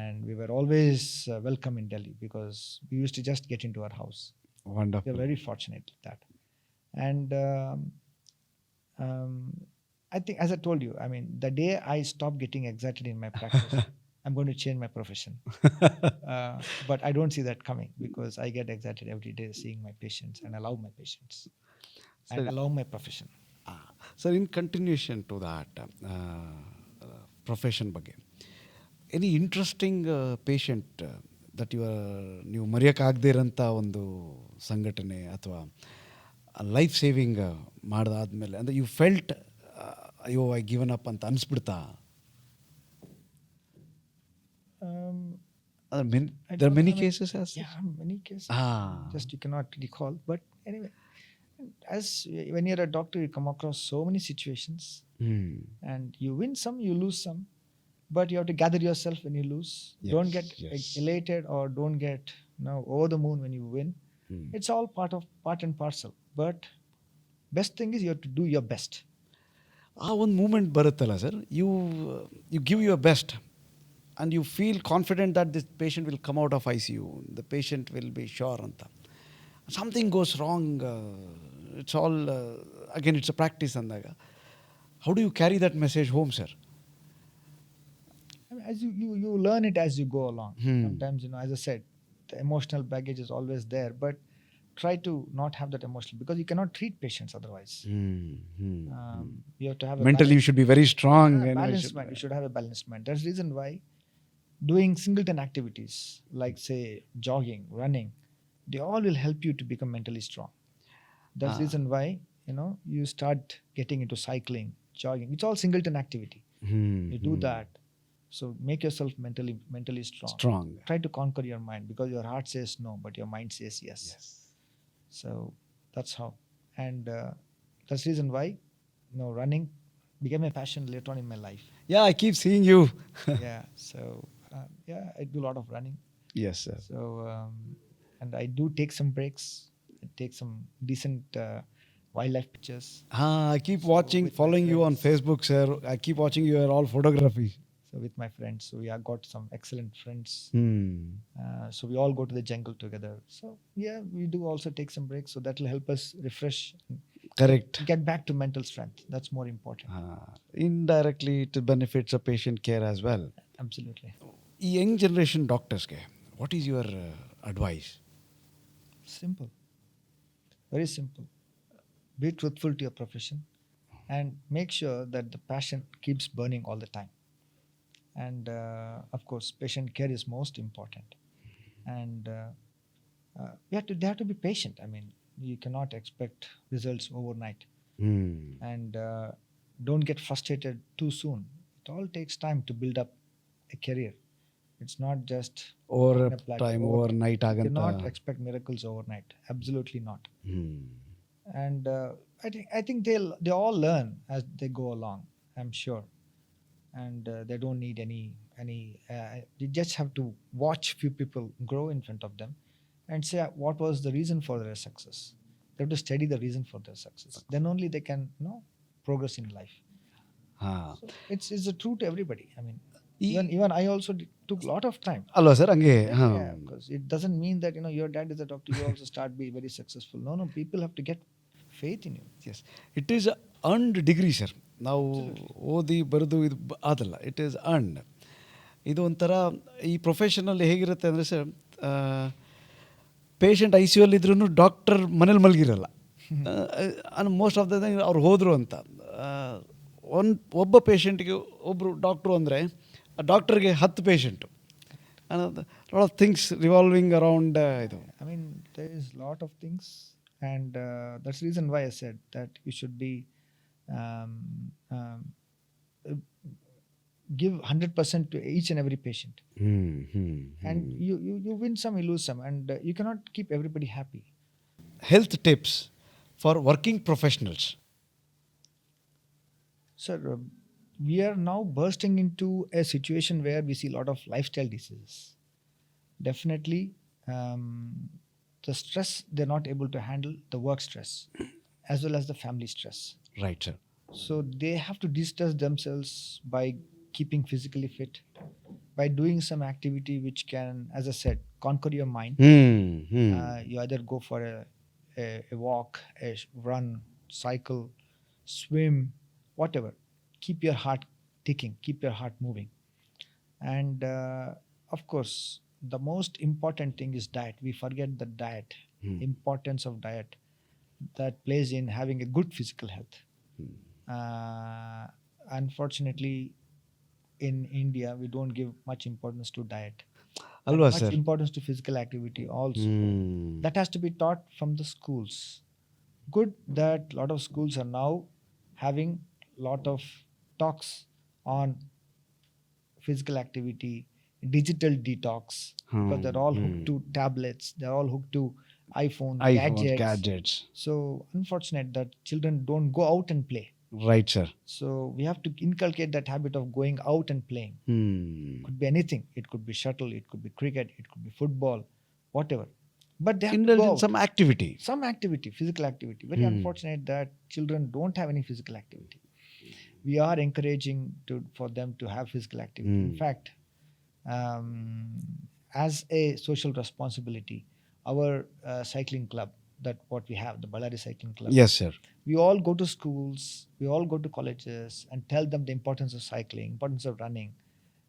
And we were always welcome in Delhi, because we used to just get into our house. Wonderful. We are very fortunate with that. And I think, as I told you, I mean, the day I stop getting excited in my practice, I'm going to change my profession. But I don't see that coming, because I get excited every day seeing my patients, and I love my patients. And I love my profession. Sir, in continuation to that profession ಬಗ್ಗೆ, any interesting patient that ನೀವು ಮರೆಯೋಕ್ಕಾಗದೇ ಇರೋಂಥ ಒಂದು ಸಂಘಟನೆ ಅಥವಾ life saving ಮಾಡಿದಾದ್ಮೇಲೆ, ಅಂದರೆ you felt ಅಯ್ಯೋ I given up ಅಂತ ಅನಿಸ್ಬಿಡ್ತಾ? There are many cases. Yeah, many cases. Just you cannot recall. But anyway, when you're a doctor, you come across so many situations, and you win some, you lose some. But you have to gather yourself when you lose. Yes, don't get yes. elated, or don't get over the moon when you win. It's all part and parcel. But best thing is you have to do your best. ಆ ಒಂದು moment ಬರುತ್ತಲ್ಲ sir, you give your best and you feel confident that this patient will come out of ICU, the patient will be sure ಅಂತ. something goes wrong, it's all again it's a practice ಅಂದಾಗ how do you carry that message home, sir? I mean, as you learn it as you go along. Sometimes, as I said, the emotional baggage is always there, but try to not have that emotional, because you cannot treat patients otherwise. You have to have a Mentally you should be very strong, balanced mind. You should have a balanced mind. That's the reason why doing singleton activities like, say, jogging, running, they all will help you to become mentally strong. That's the reason why you start getting into cycling, jogging. It's all singleton activity. You do that, so make yourself mentally strong. Try to conquer your mind, because your heart says no, but your mind says yes. So that's how. And that's the reason why running became a passion later on in my life. Yeah, I keep seeing you. Yeah. So I do a lot of running. Yes, sir. So and I do take some breaks, take some decent wildlife pictures. I keep following you on Facebook, sir. I keep watching your all photography. So with my friends, so we have got some excellent friends. So we all go to the jungle together. So yeah, we do also take some breaks, so that will help us refresh. Correct. Get back to mental strength. That's more important. Indirectly it benefits a patient care as well. Absolutely. ಈ young generation ಡಾಕ್ಟರ್ಸ್ಗೆ what is your advice? Simple. Very simple. Be truthful to your profession and make sure that the passion keeps burning all the time. And of course, patient care is most important. And they have to be patient. I mean, you cannot expect results overnight. And don't get frustrated too soon. It all takes time to build up a career. It's not just overnight. You cannot expect miracles overnight. Absolutely not. And I think they all learn as they go along, I'm sure. And they don't need any they just have to watch few people grow in front of them and say what was the reason for their success. They have to study the reason for their success. Then only they can progress in life. So it's a true to everybody. I mean, even I also took a lot of time. ಅಲ್ವಾ sir ಹಂಗೆ? Because it doesn't mean that your dad is a doctor, you also start be very successful. No, people have to get faith in you. Yes, it is earned degree, sir. ನಾವು ಓದಿ ಬರೆದು ಇದು ಅದಲ್ಲ, it is earned. ಇದು ಒಂಥರ ಈ ಪ್ರೊಫೆಷನಲ್ಲಿ ಹೇಗಿರುತ್ತೆ ಅಂದರೆ sir, patient I C U ಅಲ್ಲಿದ್ರೂ ಡಾಕ್ಟರ್ ಮನೇಲಿ ಮಲಗಿರಲ್ಲ. ಮೋಸ್ಟ್ ಆಫ್ ದ ಟೈಮ್ ಅವ್ರು ಹೋದರು ಅಂತ ಒಬ್ಬ ಪೇಷಂಟ್ಗೆ ಒಬ್ಬರು ಡಾಕ್ಟ್ರು ಅಂದರೆ ಆ ಡಾಕ್ಟರ್ಗೆ 10 patient. Lot of things revolving around ಇದು. I mean, there is lot of things, and that's the reason why I said that you should be give 100% to each and every patient. And you win some, you lose some, and you cannot keep everybody happy. Health tips for working professionals. Sir, we are now bursting into a situation where we see a lot of lifestyle diseases. Definitely, the stress, they're not able to handle the work stress as well as the family stress. Right, sir. So they have to distress themselves by keeping physically fit, by doing some activity which can, as I said, conquer your mind. You either go for a walk, a run, cycle, swim, whatever. Keep your heart ticking, keep your heart moving. And of course, the most important thing is diet. We forget the diet, importance of diet that plays in having a good physical health. Unfortunately, in India, we don't give much importance to diet. Much importance to physical activity also. That has to be taught from the schools. Good that a lot of schools are now having lot of talks on physical activity, digital detox, because they're all hooked to tablets, they're all hooked to iPhone gadgets. So unfortunate that children don't go out and play. Right, sir. So we have to inculcate that habit of going out and playing. Could be anything. It could be shuttle, it could be cricket, it could be football, whatever. But they have to go out. Some activity, physical activity. Very unfortunate that children don't have any physical activity. We are encouraging for them to have physical activity. In fact, as a social responsibility, our cycling club, that what we have, the Ballari Cycling Club. Yes, sir. We all go to schools, we all go to colleges and tell them the importance of cycling, importance of running.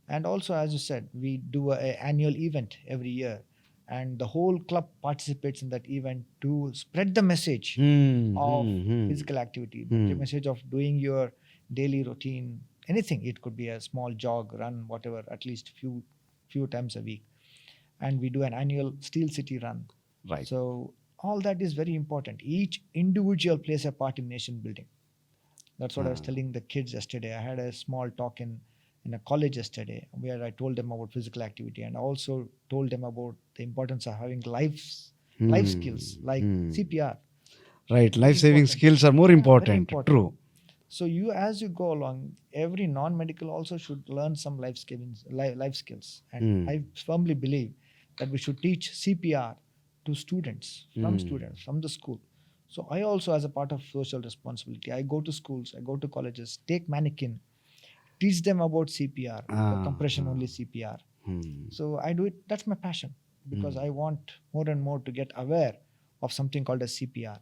And also, as you said, we do an annual event every year, and the whole club participates in that event to spread the message of physical activity, the message of doing your daily routine, anything. It could be a small jog, run, whatever, at least few times a week. And we do an annual Steel City run. Right. So all that is very important. Each individual plays a part in nation building. That's what I was telling the kids yesterday. I had a small talk in a college yesterday where I told them about physical activity, and also told them about the importance of having life skills like CPR. Right. Life-saving skills are more Very important. important. True. So you, as you go along, every non-medical also should learn some life skills. And I firmly believe that we should teach CPR to students, from the school. So I also, as a part of social responsibility, I go to schools, I go to colleges, take mannequin, teach them about CPR, the compression only CPR. So I do it. That's my passion, because I want more and more to get aware of something called as CPR.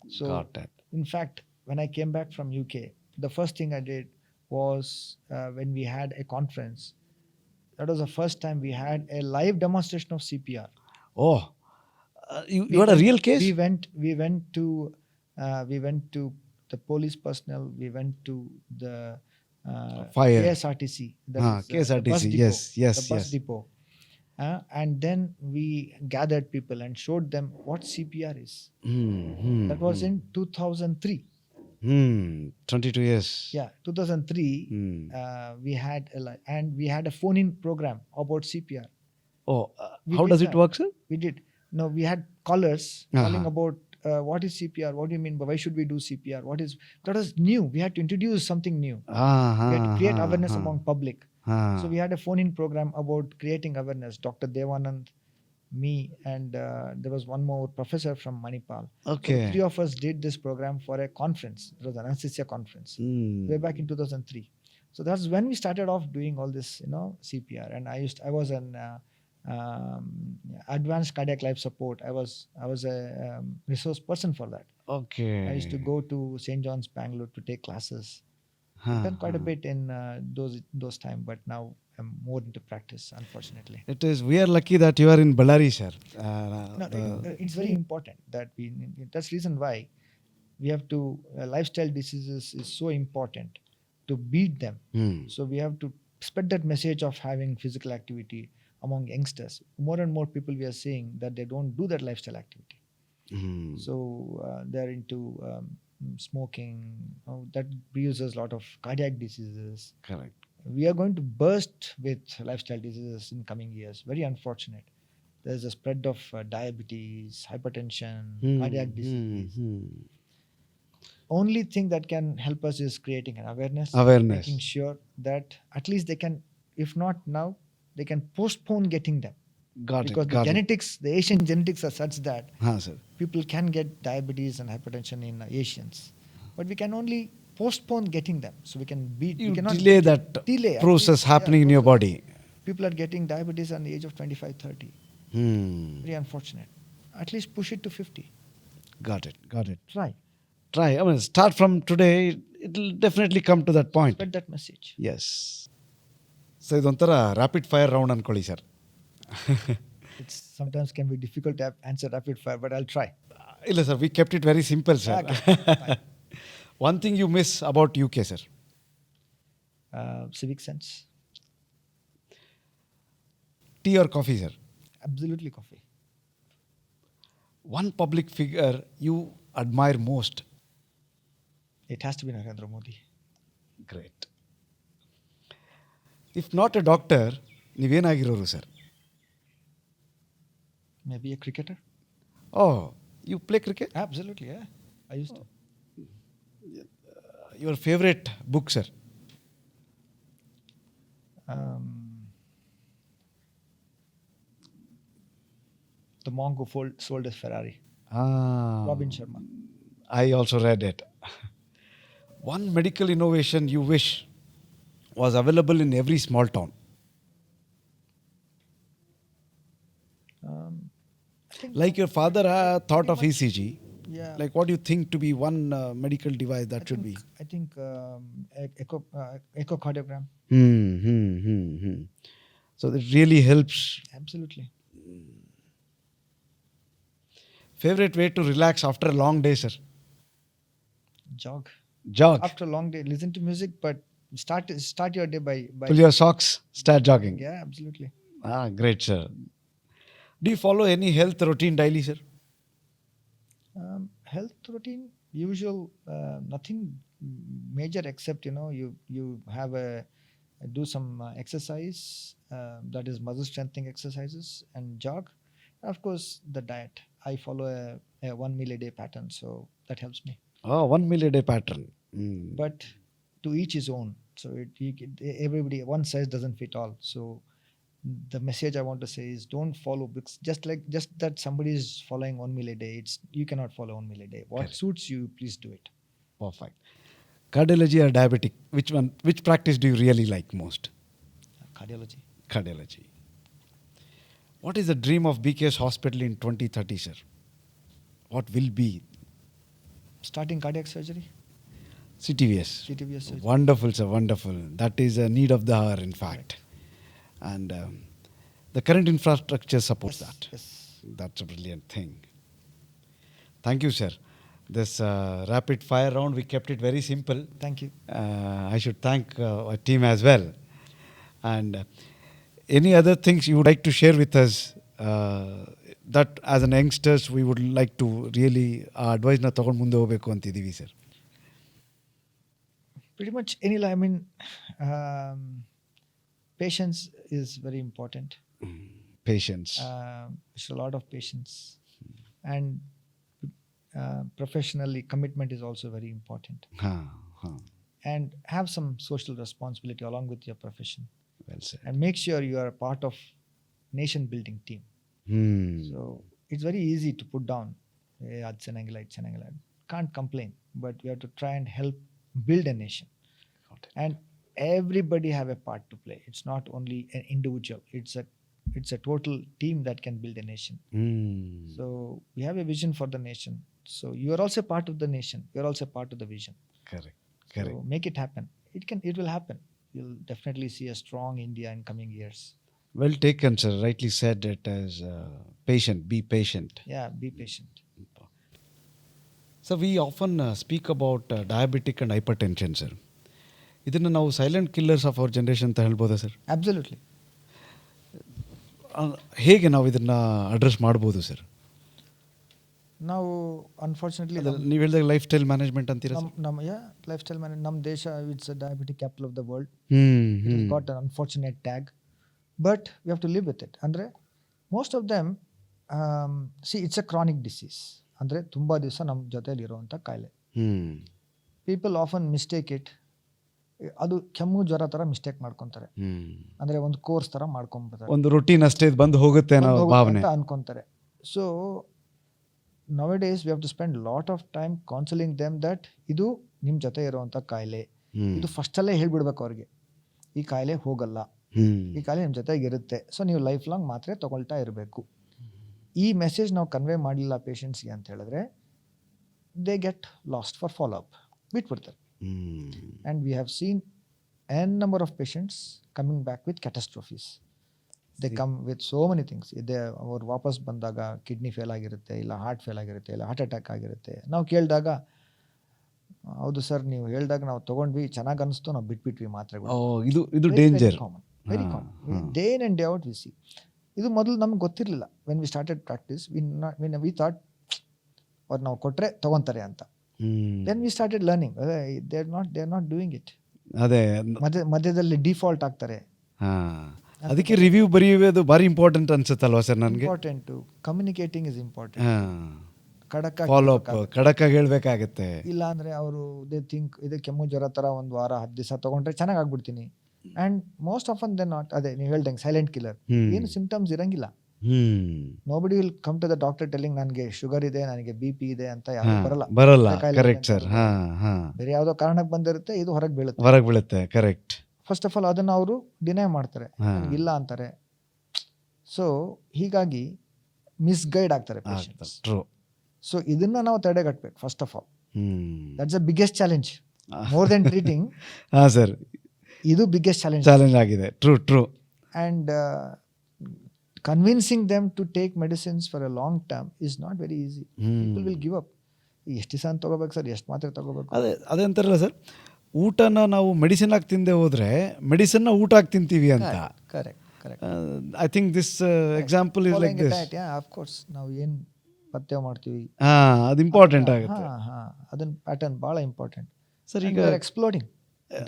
So Got that. in fact, when I came back from UK, the first thing I did was when we had a conference. That was the first time we had a live demonstration of CPR. Oh, you had a real case? We went to the police personnel. We went to the Fire. KSRTC. That is, KSRTC. the bus depot, Yes. the bus depot. And then we gathered people and showed them what CPR is. That was in 2003. 22 years. Yeah, 2003. We had a phone-in program about CPR. Oh, how does it work, sir? We did. No, we had callers calling about what is CPR, what do you mean, why should we do CPR, that was new. We had to introduce something new. We had to create awareness among public. So we had a phone-in program about creating awareness. Dr. Devanand, me, and there was one more professor from Manipal. Okay. So three of us did this program for a conference. It was an anesthesia conference way back in 2003. So that's when we started off doing all this, CPR. And I was an advanced cardiac life support. I was a resource person for that. Okay. I used to go to St. John's, Bangalore to take classes. I've done quite a bit in those time, but now I'm more into practice, unfortunately. It is. We are lucky that you are in Ballari, sir. It's very important that that's the reason why we have to, lifestyle diseases is so important to beat them. So we have to spread that message of having physical activity among youngsters. More and more people we are seeing that they don't do that lifestyle activity. So they're into smoking. That produces a lot of cardiac diseases. Correct. We are going to burst with lifestyle diseases in coming years. Very unfortunate. There's a spread of diabetes, hypertension, cardiac disease. Only thing that can help us is creating an awareness. Making sure that at least they can, if not now, they can postpone getting them. Because the genetics, the Asian genetics are such that people can get diabetes and hypertension in Asians. But we can only postpone getting them. So we can delay that process happening in your body. People are getting diabetes at the age of 25, 30. Very unfortunate. At least push it to 50. Got it. Try. I mean, start from today. It will definitely come to that point. Spread that message. Yes. So idonthara rapid fire round ankoli, sir. It sometimes can be difficult to answer rapid fire, but I'll try. Illa, sir, we kept it very simple, sir. Okay. One thing you miss about UK, sir? Civic sense. Tea or coffee, sir? Absolutely coffee. One public figure you admire most? It has to be Narendra Modi. Great. If not a doctor, ನೀವೇನಾಗಿರೋರು, sir? Maybe a cricketer. Oh, you play cricket? Absolutely, yeah. I used to. Your favorite book, sir? The Monk Who Sold His Ferrari. Robin Sharma. I also read it. One medical innovation you wish was available in every small town? think Like your father thought of ECG. yeah. Like what do you think to be one medical device that should be? I think echocardiogram. So it really helps. Absolutely. Favorite way to relax after a long day, sir? Jog. Jog. After a long day, listen to music, but start your day by Pull your socks, start jogging. Yeah, absolutely. Great, sir. Do you follow any health routine daily, sir? Health routine, usual, nothing major except you have do some exercise, that is muscle strengthening exercises, and jog. Of course, the diet. I follow a 1 meal a day pattern, so that helps me. 1 meal a day pattern. But to each his own. So everybody, one size doesn't fit all. So the message I want to say is don't follow books just that somebody is following 1 meal a day. You cannot follow 1 meal a day. What Correct. suits you, please do it. Perfect. Cardiology or diabetic? Which practice do you really like most? Cardiology. Cardiology. What is the dream of BKS Hospital in 2030, sir? What will be? Starting cardiac surgery. CTVS. CTVS surgery. Wonderful, sir. Wonderful. That is a need of the hour, in fact. And the current infrastructure supports that. Yes. That's a brilliant thing. Thank you, sir. This rapid fire round, we kept it very simple. Thank you. I should thank our team as well. And any other things you would like to share with us that as an youngsters we would like to really advice na ತಗೊಂಡು ಮುಂದೆ ಹೋಗಬೇಕು ಅಂತಿದ್ದೀವಿ sir? Pretty much patience is very important. Patience. It's a lot of patience. And professionally, commitment is also very important. And have some social responsibility along with your profession. Well said. And make sure you are a part of nation building team. So it's very easy to put down. Can't complain, but we have to try and help build a nation. And everybody have a part to play. It's not only an individual. It's a total team that can build a nation. So we have a vision for the nation. So you are also part of the nation. You are also part of the vision. Correct. So make it happen. It will happen. You'll definitely see a strong India in coming years. Well taken, sir. Rightly said it as patient. Be patient. Yeah, be patient. So we often speak about diabetic and hypertension, sir. ಇದನ್ನು ನಾವು silent killers of our generation ಅಂತ ಹೇಳ್ಬೋದಾ sir? Absolutely. ಹೇಗೆ ನಾವು ಇದನ್ನು address ಮಾಡ್ಬೋದು sir? ನಾವು unfortunately ನೀವು ಹೇಳಿದಾಗ ಲೈಫ್ ಸ್ಟೈಲ್ ಮ್ಯಾನೇಜ್ಮೆಂಟ್ ಅಂತೀರಾ? Lifestyle manage. ನಮ್ಮ ದೇಶ it's a diabetic capital of the world. It has got an unfortunate tag, but we have to live with it. ಅಂದರೆ most of them it's a chronic disease. ಅಂದರೆ ತುಂಬ ದಿವಸ ನಮ್ಮ ಜೊತೆಯಲ್ಲಿ ಇರುವಂಥ ಕಾಯಿಲೆ. People often mistake it. ಅದು ಕೆಮ್ಮು ಜ್ವರ ಥರ ಮಿಸ್ಟೇಕ್ ಮಾಡ್ಕೊತಾರೆ. ಅಂದರೆ ಒಂದು ಕೋರ್ಸ್ ಥರ ಮಾಡ್ಕೊಂಡ್ಬಿಡ್ತಾರೆ. ಒಂದು ರೂಟೀನ್ ಅಷ್ಟೇ ಬಂದು ಹೋಗುತ್ತೆ ಅನ್ನೋ ಭಾವನೆ ಅಂತ ಅನ್ಕೊಂತಾರೆ. So nowadays we have to spend lot of time counseling them that ಇದು ನಿಮ್ಮ ಜೊತೆ ಇರುವಂಥ ಕಾಯಿಲೆ. ಇದು ಫಸ್ಟಲ್ಲೇ ಹೇಳ್ಬಿಡ್ಬೇಕು ಅವ್ರಿಗೆ, ಈ ಕಾಯಿಲೆ ಹೋಗಲ್ಲ, ಈ ಕಾಯಿಲೆ ನಿಮ್ಮ ಜೊತೆಗೆ ಇರುತ್ತೆ. ಸೊ ನೀವು ಲೈಫ್ ಲಾಂಗ್ ಮಾತ್ರೆ ತಗೊಳ್ತಾ ಇರಬೇಕು. ಈ ಮೆಸೇಜ್ ನಾವು ಕನ್ವೆ ಮಾಡಲಿಲ್ಲ ಪೇಷಂಟ್ಸ್ಗೆ ಅಂತ ಹೇಳಿದ್ರೆ they get lost for follow up, ಬಿಟ್ಬಿಡ್ತಾರೆ. And we have seen n number of patients coming back with catastrophes. They come with so many things. ಅವ್ರು ವಾಪಸ್ ಬಂದಾಗ ಕಿಡ್ನಿ ಫೇಲ್ ಆಗಿರುತ್ತೆ, ಇಲ್ಲ ಹಾರ್ಟ್ ಫೇಲ್ ಆಗಿರುತ್ತೆ, ಇಲ್ಲ ಹಾರ್ಟ್ ಅಟ್ಯಾಕ್ ಆಗಿರುತ್ತೆ. ನಾವು ಕೇಳಿದಾಗ ಹೌದು ಸರ್ ನೀವು ಹೇಳಿದಾಗ ನಾವು ತೊಗೊಂಡ್ವಿ, ಚೆನ್ನಾಗಿ ಅನಿಸ್ತು, ನಾವು ಬಿಟ್ಬಿಟ್ವಿ ಮಾತ್ರೆಗಳು. ಇದು danger. Very common. Day in and day out we see. ಇದು ಮೊದಲು ನಮ್ಗೆ ಗೊತ್ತಿರಲಿಲ್ಲ. When we started practice we thought ಅವ್ರು ನಾವು ಕೊಟ್ಟರೆ ತೊಗೊತಾರೆ ಅಂತ. Then we started learning they are not doing it. ಅದೇ ಮಧ್ಯದಲ್ಲಿ ಡಿಫಾಲ್ಟ್ ಆಗ್ತಾರೆ. ಅದಕ್ಕೆ ರಿವ್ಯೂ ಬರೆಯುವುದು ಭಾರಿ ಇಂಪಾರ್ಟೆಂಟ್ ಅನ್ಸುತ್ತಲ್ವಾ ಸರ್? ನನಗೆ important. Communicating is important. Follow up ಕಡಕಾಗಿ ಹೇಳ್ಬೇಕಾಗತ್ತೆ. ಇಲ್ಲ ಅಂದರೆ ಅವರು ದೇ ಥಿಂಕ್ ಇದು ಕೆಮ್ಮು ಜ್ವರ ಥರ ಒಂದು ವಾರ 10 ದಿವಸ ತೊಗೊಂಡ್ರೆ ಚೆನ್ನಾಗಿ ಆಗ್ಬಿಡ್ತೀನಿ. And most often they not. ಅದೇ ನೀವು ಹೇಳ್ದಂಗೆ ಸೈಲೆಂಟ್ ಕಿಲ್ಲರ್. ಏನು ಸಿಂಪ್ಟಮ್ಸ್ ಇರಂಗಿಲ್ಲ. Nobody will come to the doctor telling ನನಗೆ ಶುಗರ್ ಇದೆ, ನನಗೆ BP ಇದೆ ಅಂತ ಯಾರು ಬರಲ್ಲ. Correct sir. ಬೇರೆ ಯಾವುದೋ ಕಾರಣಕ್ಕೆ ಬಂದಿರುತ್ತೆ, ಇದು ಹೊರಗೆ ಬೀಳುತ್ತೆ. ಕರೆಕ್ಟ್. ಫಸ್ಟ್ ಆಫ್ ಆಲ್ ಅದನ್ನು ಅವರು ಡಿನೈ ಮಾಡ್ತಾರೆ, ಇಲ್ಲ ಅಂತಾರೆ. ಸೊ ಹೀಗಾಗಿ ಮಿಸ್ಗೈಡ್ ಆಗ್ತಾರೆ ಪೇಷಂಟ್ಸ್. ಟ್ರೂ. ಸೊ ಇದನ್ನ ನಾವು ತಡೆಗಟ್ಟಬೇಕು first of all. Hmm. That's a biggest challenge more than treating. ಹಾಂ ಸರ್, ಇದು ಬಿಗ್ಗೆಸ್ಟ್ ಚಾಲೆಂಜ್ ಆಗಿದೆ. True. And convincing them to take medicines for a long term is not very easy. People will give up. ಎಷ್ಟು ದಿವಸ ಅಂತ ತಗೋಬೇಕು sir, ಎಷ್ಟು ಮಾತ್ರೆ ತಗೋಬೇಕು? ಅದೇ ಅಂತಾರಲ್ಲ ಸರ್, ಊಟನ ನಾವು ಮೆಡಿಸಿನ್ ಆಗಿ ತಿಂದೆ ಹೋದರೆ ಮೆಡಿಸಿನ್ನ ಊಟ ಆಗಿ ತಿಂತೀವಿ ಅಂತ. Correct. I think this example is like this. Of course ನಾವು ಏನು ಪಥ್ಯ ಮಾಡ್ತೀವಿ ಅದು ಇಂಪಾರ್ಟೆಂಟ್ ಆಗುತ್ತೆ. ಅದನ್ನ ಪ್ಯಾಟರ್ನ್ ಭಾಳ ಇಂಪಾರ್ಟೆಂಟ್ ಸರ್. ಈಗ exploding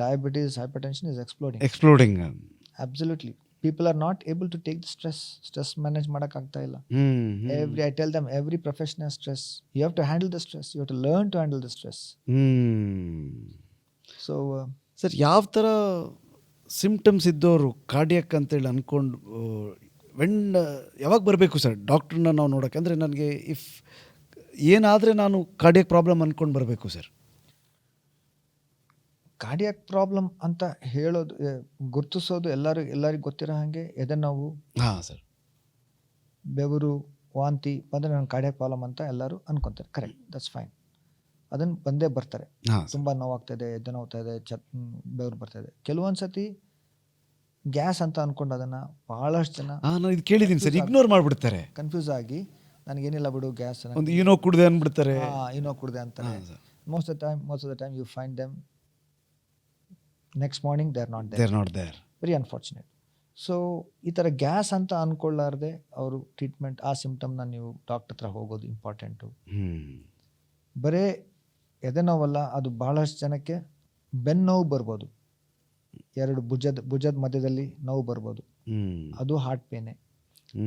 diabetes, hypertension is exploding. Absolutely. People are not able to take the stress manage ಮಾಡೋಕ್ಕಾಗ್ತಾ ಇಲ್ಲ. I tell them every profession has stress. You have to handle the stress. You have to learn to handle the stress. So sir, ಯಾವ ಥರ symptoms ಇದ್ದವರು cardiac ಅಂತೇಳಿ ಅಂದ್ಕೊಂಡು ಯಾವಾಗ ಬರಬೇಕು sir ಡಾಕ್ಟ್ರನ್ನ ನಾವು ನೋಡೋಕ್ಕೆ? ಅಂದರೆ ನನಗೆ ಏನಾದರೆ ನಾನು ಕಾರ್ಡಿಯಾಕ್ ಪ್ರಾಬ್ಲಮ್ ಅಂದ್ಕೊಂಡು ಬರಬೇಕು ಸರ್? ಕಾರ್ಡಿಯಾಕ್ ಪ್ರಾಬ್ಲಮ್ ಅಂತ ಹೇಳೋದು, ಗುರುತಿಸೋದು ಎಲ್ಲರಿಗೂ ಗೊತ್ತಿರೋ ಹಾಗೆ ಎದೆ ನೋವು, ಹಾಂ ಸರ್, ಬೆವರು, ವಾಂತಿ ಬಂದರೆ ನಾನು ಕಾರ್ಡಿಯಾಕ್ ಪ್ರಾಬ್ಲಮ್ ಅಂತ ಎಲ್ಲರೂ ಅನ್ಕೊತಾರೆ. Correct, that's fine. ಅದನ್ನು ಬಂದೇ ಬರ್ತಾರೆ. ತುಂಬ ನೋವಾಗ್ತಾಯಿದೆ, ಎದೆ ನೋವ್ತಾ ಇದೆ, ಬೆವರು ಬರ್ತಾಯಿದೆ. ಕೆಲವೊಂದು ಸತಿ ಗ್ಯಾಸ್ ಅಂತ ಅಂದ್ಕೊಂಡು ಅದನ್ನು ಭಾಳಷ್ಟು ಜನ ನಾನು ಇದು ಕೇಳಿದ್ದೀನಿ ಸರ್, ಇಗ್ನೋರ್ ಮಾಡಿಬಿಡ್ತಾರೆ. ಕನ್ಫ್ಯೂಸ್ ಆಗಿ ನನಗೇನಿಲ್ಲ ಬಿಡು ಗ್ಯಾಸ್, ಒಂದು ಏನೋ ಕುಡಿದೆ ಅಂದ್ಬಿಡ್ತಾರೆ. ಏನೋ ಕುಡಿದೆ ಅಂತಾರೆ. Most of the time you find them next morning they are not there. Very unfortunate. So ಈ ಥರ ಗ್ಯಾಸ್ ಅಂತ ಅಂದ್ಕೊಳ್ಳಾರ್ದೆ ಅವರು ಟ್ರೀಟ್ಮೆಂಟ್, ಆ ಸಿಮ್ಟಮ್ನ ನೀವು ಡಾಕ್ಟರ್ ಹತ್ರ ಹೋಗೋದು ಇಂಪಾರ್ಟೆಂಟು. ಬರೇ ಎದೆ ನೋವಲ್ಲ, ಅದು ಭಾಳಷ್ಟು ಜನಕ್ಕೆ ಬೆನ್ನು ನೋವು ಬರ್ಬೋದು, ಎರಡು ಭುಜದ ಮಧ್ಯದಲ್ಲಿ ನೋವು ಬರ್ಬೋದು, ಅದು ಹಾರ್ಟ್ ಪೇನೆ.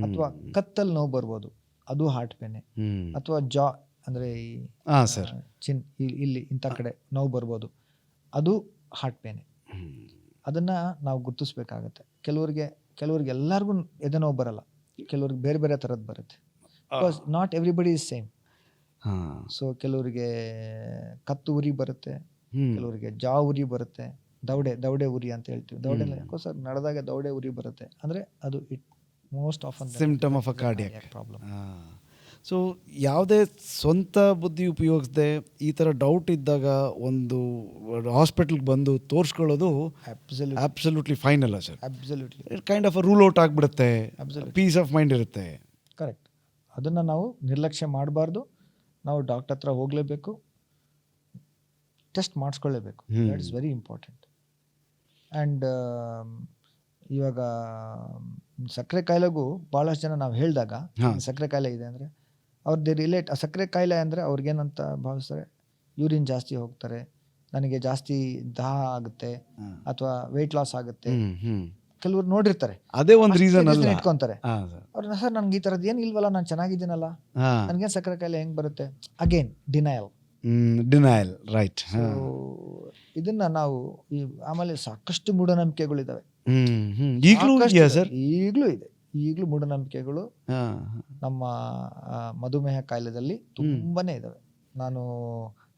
ಅಥವಾ ಕತ್ತಲ್ಲಿ ನೋವು ಬರ್ಬೋದು, ಅದು ಹಾರ್ಟ್ ಪೇನೆ. ಅಥವಾ ಜಾ ಅಂದರೆ ಚಿನ್ ಇಲ್ಲಿ ಇಂಥ ಕಡೆ ನೋವು ಬರ್ಬೋದು, ಅದು ಹಾರ್ಟ್ ಪೇನೆ. ಅದನ್ನು ನಾವು ಗುರ್ತಿಸ್ಬೇಕಾಗತ್ತೆ. ಕೆಲವ್ರಿಗೆ ಎಲ್ಲರಿಗೂ ಎದೆ ನೋವು ಬರಲ್ಲ, ಕೆಲವ್ರಿಗೆ ಬೇರೆ ಬೇರೆ ಥರದ್ದು ಬರುತ್ತೆ. Because not everybody is same. So ಕೆಲವರಿಗೆ ಕತ್ತು ಉರಿ ಬರುತ್ತೆ, ಕೆಲವರಿಗೆ ಜಾ ಉರಿ ಬರುತ್ತೆ, ದವಡೆ ಉರಿ ಅಂತ ಹೇಳ್ತೀವಿ. ದವಡೆ ಯಾಕೋ ಸರ್ ನಡೆದಾಗ ದವಡೆ ಉರಿ ಬರುತ್ತೆ ಅಂದರೆ ಅದು most often symptom of a cardiac problem. So ಯಾವುದೇ ಸ್ವಂತ ಬುದ್ಧಿ ಉಪಯೋಗಿಸದೆ ಈ ಥರ ಡೌಟ್ ಇದ್ದಾಗ ಒಂದು ಹಾಸ್ಪಿಟಲ್ಗೆ ಬಂದು ತೋರಿಸ್ಕೊಳ್ಳೋದು ಅಬ್ಸಲ್ಯೂಟ್ಲಿ ಫೈನ್ ಅಲ್ಲ sir? Absolutely. Kind of rule out ಆಗಿಬಿಡುತ್ತೆ, ಪೀಸ್ ಆಫ್ ಮೈಂಡ್ ಇರುತ್ತೆ. ಕರೆಕ್ಟ್. ಅದನ್ನು ನಾವು ನಿರ್ಲಕ್ಷ್ಯ ಮಾಡಬಾರ್ದು. ನಾವು ಡಾಕ್ಟರ್ ಹತ್ರ ಹೋಗಲೇಬೇಕು, ಟೆಸ್ಟ್ ಮಾಡಿಸ್ಕೊಳ್ಳೇಬೇಕು. That is very important. And ಇವಾಗ ಸಕ್ಕರೆ ಕಾಯಿಲೆಗೂ ಭಾಳಷ್ಟು ಜನ ನಾವು ಹೇಳಿದಾಗ ಸಕ್ಕರೆ ಕಾಯಿಲೆ ಇದೆ ಅಂದರೆ ಅವ್ರದ್ದು ರಿಲೇಟ್, ಸಕ್ಕರೆ ಕಾಯಿಲೆ ಅಂದರೆ ಅವ್ರಿಗೇನಂತ ಭಾವಿಸ್ತಾರೆ, ಯೂರಿನ್ ಜಾಸ್ತಿ ಹೋಗ್ತಾರೆ, ನನಗೆ ಜಾಸ್ತಿ ದಾಹ ಆಗುತ್ತೆ ಅಥವಾ ವೆಯ್ಟ್ ಲಾಸ್ ಆಗುತ್ತೆ. ಕೆಲವ್ರು ನೋಡಿರ್ತಾರೆ, ಅದೇ ಒಂದು ರೀಸನ್ ಇಟ್ಕೊಂತಾರೆ ಅವ್ರನ್ನ. ಸರ್ ನನಗೆ ಈ ಥರದ್ದು ಏನು ಇಲ್ವಲ್ಲ, ನಾನು ಚೆನ್ನಾಗಿದ್ದೀನಲ್ಲ, ನನಗೇನು ಸಕ್ಕರೆ ಕಾಯಿಲೆ ಹೆಂಗೆ ಬರುತ್ತೆ? Again denial, right. ಇದನ್ನ ನಾವು ಆಮೇಲೆ ಸಾಕಷ್ಟು ಮೂಢನಂಬಿಕೆಗಳಿದ್ದಾವೆ. ಈಗಲೂ ಮೂಢನಂಬಿಕೆಗಳು ನಮ್ಮ ಮಧುಮೇಹ ಕಾಯಿಲೆದಲ್ಲಿ ತುಂಬಾನೇ ಇದಾವೆ. ನಾನು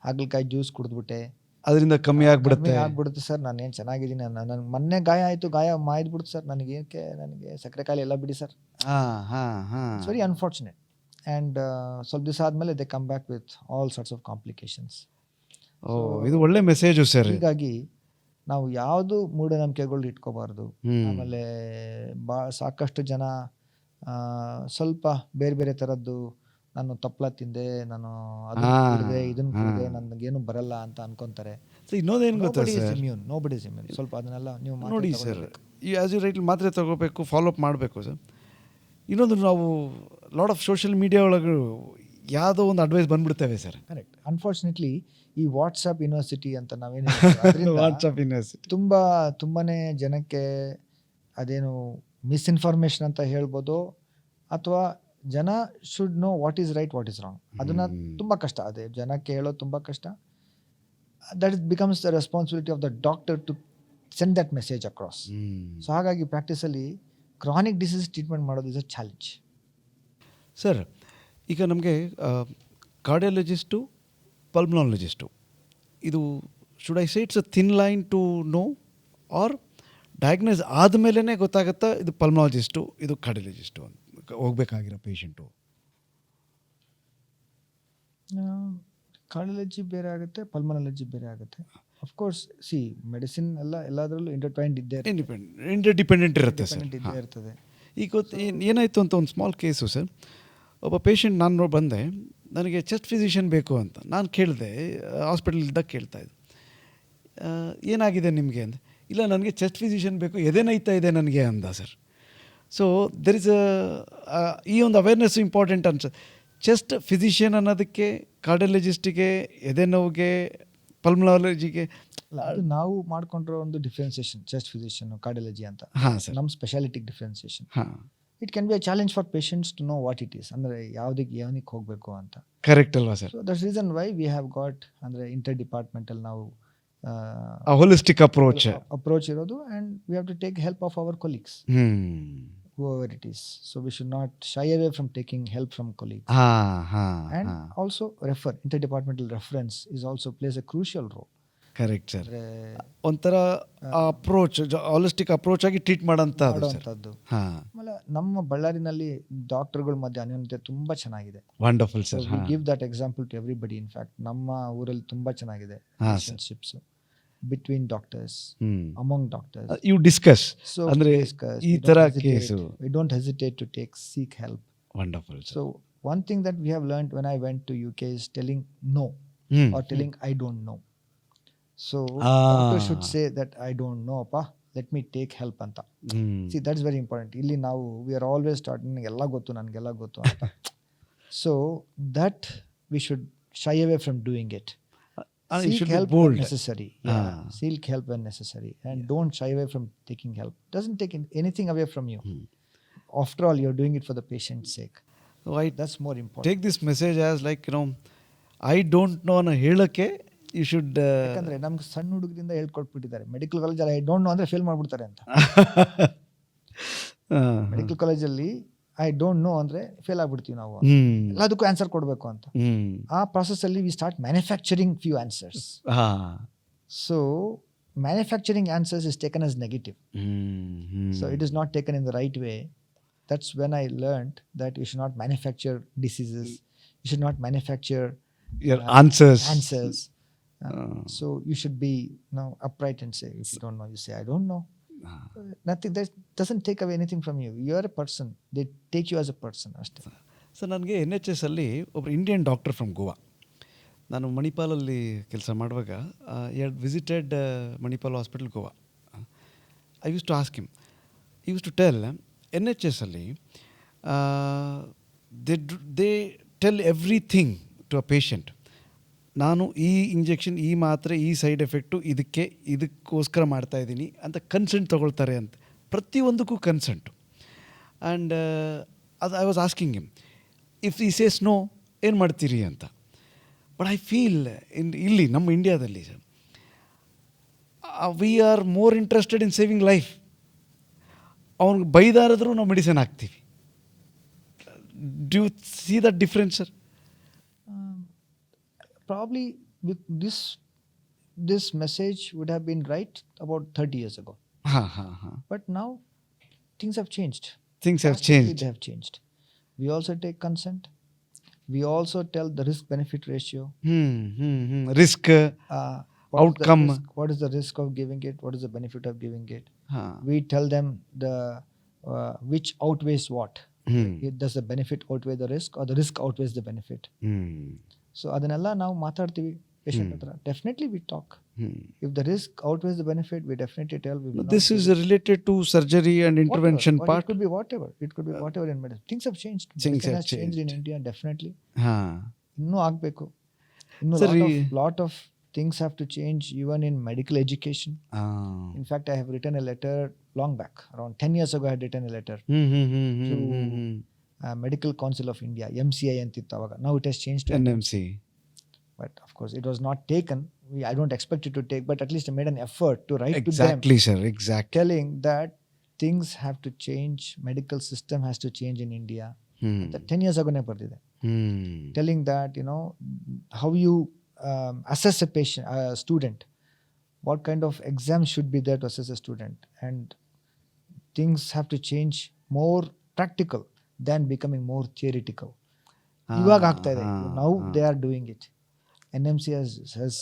ಹಾಗಲಕಾಯಿ ಜ್ಯೂಸ್ ಕುಡಿದ್ಬಿಟ್ಟೆ, ಅದರಿಂದ ಕಮ್ಮಿ ಆಗ್ಬಿಡುತ್ತೆ ಸರ್, ನಾನೇನು ಚೆನ್ನಾಗಿದ್ದೀನಿ, ನನಗೆ ಮೊನ್ನೆ ಗಾಯ ಆಯಿತು, ಗಾಯ ಮಾಯ್ದ್ಬಿಡ್ತು ಸರ್, ನನಗೆ ಸಕ್ಕರೆ ಕಾಯಿಲೆ ಎಲ್ಲ ಬಿಡಿ sir. It's very unfortunate. And ಸ್ವಲ್ಪ ದಿವಸ ಆದಮೇಲೆ they come back with all sorts of complications. ಇದು ಒಳ್ಳೆ ಮೆಸೇಜು ಸರ್. ಹೀಗಾಗಿ ನಾವು ಯಾವುದು ಮೂಢನಂಬಿಕೆಗಳು ಇಟ್ಕೋಬಾರ್ದು. ಆಮೇಲೆ ಸಾಕಷ್ಟು ಜನ ಸ್ವಲ್ಪ ಬೇರೆ ಬೇರೆ ಥರದ್ದು, ನಾನು ತಪ್ಪಲ ತಿಂದೆ, ನಾನು ಅದನ್ನ ಕುಡಿದೆ, ಇದನ್ನು ಕುಡಿದೆ, ನನಗೇನು ಬರಲ್ಲ ಅಂತ ಅನ್ಕೊಂತಾರೆ. ಇನ್ನೊಂದೇನು ಗೊತ್ತಾ ಸರ್, ನೋಬಡಿ ಇಸ್ ಇಮ್ಯೂನ್. ಸ್ವಲ್ಪ ಅದನ್ನೆಲ್ಲ ನೀವು ನೋಡಿ ಸರ್, ಆಸ್ ಯು ರೈಟ್ ಮಾತ್ರೆ ತಗೋಬೇಕು, ಫಾಲೋಅಪ್ ಮಾಡಬೇಕು ಸರ್. ಇನ್ನೊಂದು, ನಾವು ಲಾಟ್ ಆಫ್ ಸೋಷಿಯಲ್ ಮೀಡಿಯಾ ಒಳಗೆ ಯಾವುದೋ ಒಂದು ಅಡ್ವೈಸ್ ಬಂದ್ಬಿಡ್ತೇವೆ ಸರ್. ಕರೆಕ್ಟ್. ಅನ್ಫಾರ್ಚುನೇಟ್ಲಿ ಈ ವಾಟ್ಸಪ್ ಯೂನಿವರ್ಸಿಟಿ ಅಂತ ನಾವೇನು ವಾಟ್ಸಪ್ ಯೂನಿವರ್ಸಿಟಿ ತುಂಬಾನೇ ಜನಕ್ಕೆ ಅದೇನು ಮಿಸ್ಇನ್ಫಾರ್ಮೇಷನ್ ಅಂತ ಹೇಳ್ಬೋದು, ಅಥವಾ ಜನ should know what is right, what is wrong. ಅದನ್ನ ತುಂಬ ಕಷ್ಟ, ಅದೇ ಜನಕ್ಕೆ ಹೇಳೋದು ತುಂಬ ಕಷ್ಟ. That it becomes the responsibility of the doctor to send that message across. So ಹಾಗಾಗಿ ಪ್ರಾಕ್ಟೀಸಲ್ಲಿ ಕ್ರಾನಿಕ್ ಡಿಸೀಸ್ ಟ್ರೀಟ್ಮೆಂಟ್ ಮಾಡೋದು ಇಸ್ ಅ ಚಾಲೆಂಜ್. ಸರ್, ಈಗ ನಮಗೆ ಕಾರ್ಡಿಯಾಲಜಿಸ್ಟು, ಪಲ್ಮನಾಲಜಿಸ್ಟು, ಇದು should I say it's a thin line to know, or diagnose ಆದಮೇಲೆ ಗೊತ್ತಾಗುತ್ತಾ ಇದು ಪಲ್ಮನಾಲಜಿಸ್ಟು, ಇದು ಕಾರ್ಡಿಯಾಲಜಿಸ್ಟು ಅಂತ ಹೋಗಬೇಕಾಗಿರೋ ಪೇಷಂಟು? ಕಾರ್ಡಿಯಾಲಜಿ ಬೇರೆ ಆಗುತ್ತೆ, ಪಲ್ಮನಾಲಜಿ ಬೇರೆ ಆಗುತ್ತೆ. ಅಫ್ಕೋರ್ಸ್ ಸಿ ಮೆಡಿಸಿನ್ ಎಲ್ಲದರಲ್ಲೂ ಇಂಟರ್ಟ್ವೈನ್ಡ್ ಇದ್ದೇ ಇಂಟರ್ಡಿಪೆಂಡೆಂಟ್ ಇರುತ್ತೆ ಸರ್. ಇದ್ದೇ ಇರ್ತದೆ. ಈಗ ಏನಾಯಿತು ಅಂತ ಒಂದು ಸ್ಮಾಲ್ ಕೇಸು ಸರ್. ಒಬ್ಬ ಪೇಷಂಟ್ ನಾನು ಬಂದೆ, ನನಗೆ ಚೆಸ್ಟ್ ಫಿಸಿಷಿಯನ್ ಬೇಕು ಅಂತ ನಾನು ಕೇಳಿದೆ, ಹಾಸ್ಪಿಟಲಿದ್ದಾಗ ಕೇಳ್ತಾಯಿದ್ದೆ, ಏನಾಗಿದೆ ನಿಮಗೆ ಅಂತ. ಇಲ್ಲ, ನನಗೆ ಚೆಸ್ಟ್ ಫಿಸಿಷಿಯನ್ ಬೇಕು, ಎದೆನೈತಾ ಇದೆ ನನಗೆ ಅಂದ ಸರ್. ಸೊ ದೆರ್ ಇಸ್ ಈ ಒಂದು ಅವೇರ್ನೆಸ್ ಇಂಪಾರ್ಟೆಂಟ್ ಅನ್ಸುತ್ತೆ. ಚೆಸ್ಟ್ ಫಿಸಿಷಿಯನ್ ಅನ್ನೋದಕ್ಕೆ, ಕಾರ್ಡಿಯಾಲಜಿಸ್ಟಿಗೆ, ಎದೆ ನೋವಿಗೆ, ಪಲ್ಮನಾಲಜಿಗೆ ಅದು ನಾವು ಮಾಡ್ಕೊಂಡಿರೋ ಒಂದು ಡಿಫ್ರೆನ್ಸಿಯೇಷನ್, ಚೆಸ್ಟ್ ಫಿಸಿಷಿಯನ್, ಕಾರ್ಡಿಯಾಲಜಿ ಅಂತ. ಹಾಂ ಸರ್. ನಮ್ಮ ಸ್ಪೆಷಾಲಿಟಿ ಡಿಫ್ರೆನ್ಸಿಯೇಷನ್. ಹಾಂ, it can be a challenge for patients to know what it is, ಅಂದರೆ ಏನಕ್ಕೆ ಹೋಗಬೇಕು ಅಂತ. ಕರೆಕ್ಟ್ ಅಲ್ವಾ sir? So that's reason why we have got ಅಂದರೆ ಇಂಟರ್ ಡಿಪಾರ್ಟ್ಮೆಂಟಲ್ ನಾವು ಹೋಲಿಸ್ಟಿಕ್ ಅಪ್ರೋಚ್ ಇರೋದು, and we have to take help of our colleagues, whoever it is. So we should not shy away from taking help from colleagues. And also refer. Interdepartmental reference is also plays a crucial role. Correct sir. ಒಂಥರ approach, holistic approach ಆಗಿ treat ಮಾಡೋಂಥದ್ದು. ಆಮೇಲೆ ನಮ್ಮ ಬಳ್ಳಾರಿನಲ್ಲಿ ಡಾಕ್ಟರ್ಗಳ ಮಧ್ಯೆ ಅನ್ಯೋನ್ಯತೆ ತುಂಬ ಚೆನ್ನಾಗಿದೆ. Wonderful sir. We give that example to everybody. In fact ನಮ್ಮ ಊರಲ್ಲಿ ತುಂಬ ಚೆನ್ನಾಗಿದೆ relationships between doctors, among doctors. You discuss ಅಂದ್ರೆ ಈ ತರ case. We don't hesitate to seek help. Wonderful sir. So one thing that we have learned when I went to UK is telling no or telling I don't know. So doctor should say that I don't know appa, let me take help anta. See, that's very important. Illi ನಾವು we are always taught ನನಗೆಲ್ಲ ಗೊತ್ತು ಅಂತ. So that we should shy away from doing it. Seek help when necessary. Seek help when necessary, and don't shy away from taking help. Doesn't take anything away from you. After all, you're doing it for the patient's sake. So that's more important. Take this message as like, I don't know ಅನ್ನೋ ಹೇಳಕ್ಕೆ you should. ಯಾಕಂದ್ರೆ ನಮ್ಗೆ ಸಣ್ಣ ಹುಡುಗರಿಂದ ಹೇಳ್ಕೊಟ್ಬಿಟ್ಟಿದ್ದಾರೆ, medical ಕಾಲೇಜಲ್ಲಿ I don't know ಅಂದ್ರೆ fail ಮಾಡ್ಬಿಡ್ತಾರೆ ಅಂತ. ಮೆಡಿಕಲ್ ಕಾಲೇಜಲ್ಲಿ ಐ ಡೋಂಟ್ ನೋ ಅಂದ್ರೆ ಫೇಲ್ ಆಗ್ಬಿಡ್ತೀವಿ ನಾವು, ಎಲ್ಲದಕ್ಕೂ ಆನ್ಸರ್ ಕೊಡಬೇಕು ಅಂತ. ಆ ಪ್ರಾಸೆಸ್ ಅಲ್ಲಿ we start manufacturing few answers. So manufacturing answers is taken as negative. So it is not taken in the right way. That's when I learned that you should not manufacture diseases, you should not manufacture your answers. So you should be upright and say, if you don't know, you say I don't know. Nothing, that doesn't take away anything from you. You are a person, they take you as a person ಅಷ್ಟೇ. So ನನಗೆ NHS ಅಲ್ಲಿ ಒಬ್ಬರು Indian doctor from Goa, ನಾನು ಮಣಿಪಾಲಲ್ಲಿ ಕೆಲಸ ಮಾಡುವಾಗ visited Manipal hospital Goa. I use to ask him, I use to tell NHS ಅಲ್ಲಿ they tell everything to a patient. ನಾನು ಈ ಇಂಜೆಕ್ಷನ್, ಈ ಮಾತ್ರೆ, ಈ ಸೈಡ್ ಎಫೆಕ್ಟು ಇದಕ್ಕೋಸ್ಕರ ಮಾಡ್ತಾಯಿದ್ದೀನಿ ಅಂತ ಕನ್ಸೆಂಟ್ ತೊಗೊಳ್ತಾರೆ ಅಂತ. ಪ್ರತಿಯೊಂದಕ್ಕೂ ಕನ್ಸೆಂಟು. ಆ್ಯಂಡ್ ಅದು I was asking him, if he says no ಏನು ಮಾಡ್ತೀರಿ ಅಂತ. ಬಟ್ ಐ ಫೀಲ್ ಇಲ್ಲಿ ನಮ್ಮ ಇಂಡಿಯಾದಲ್ಲಿ sir, we are more interested in saving life. ಅವ್ನಿಗೆ ಬೈದಾರಾದರೂ ನಾವು ಮೆಡಿಸಿನ್ ಹಾಕ್ತೀವಿ. Do see that difference sir? Probably with this message would have been right about 30 years ago. But now things have changed. They have changed. We also take consent. We also tell the risk benefit ratio. Risk outcome. What is the risk of giving it? What is the benefit of giving it? We tell them the which outweighs what. Does the benefit outweigh the risk, or the risk outweighs the benefit? So ಅದನ್ನೆಲ್ಲ ನಾವು ಮಾತಾಡ್ತೀವಿ patient ಹತ್ರ. Definitely we talk. If the risk outweighs the benefit, we definitely tell. This is related to surgery and intervention part. It could be whatever. It could be whatever in medicine. Things have changed. Things have changed in India, definitely. ಇನ್ನೂ ಆಗಬೇಕು. Lot of things have to change even in medical education. In fact, I have written a letter long back, around 10 years ago. I had written a letter to Medical Council of India, MCI ಅಂತಿತ್ತು ಅವಾಗ. Now it has changed to NMC. But of course it was not taken. I don't expect it to take, but at least I made an effort to write to them. Exactly sir, exactly. Telling that things have to change, medical system has to change in India. That 10 years ago ne bardide. Telling that, how you assess a patient, a student, what kind of exams should be there to assess a student, and things have to change more practical than becoming more theoretical. ಇವಾಗ ಆಗ್ತಾ ಇದೆ. Now they are doing it. NMC has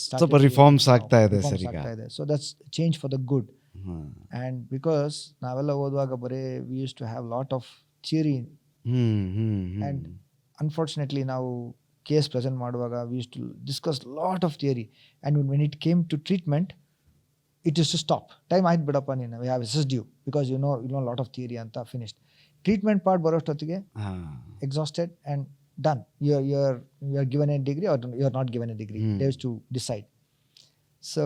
started ಸ್ವಲ್ಪ reforms now, ಆಗ್ತಾ ಇದೆ reforms sir ಈಗ. ಆಗ್ತಾ ಇದೆ. So that's change for the good. Hmm. And because ನಾವೆಲ್ಲ ಓದುವಾಗ ಬರೀ we used to have lot of theory, and unfortunately ನಾವು ಕೇಸ್ ಪ್ರೆಸೆಂಟ್ ಮಾಡುವಾಗ we used to discuss lot of theory, and when it came to treatment it used to stop. Time ಆಯ್ತು ಬಿಡಪ್ಪ ನೀನು, we have assessed you because you know lot of theory ಅಂತ finished. Treatment part ಬರೋಷ್ಟೊತ್ತಿಗೆ exhausted and done. You're given a degree or you're not given a degree. They used to decide. So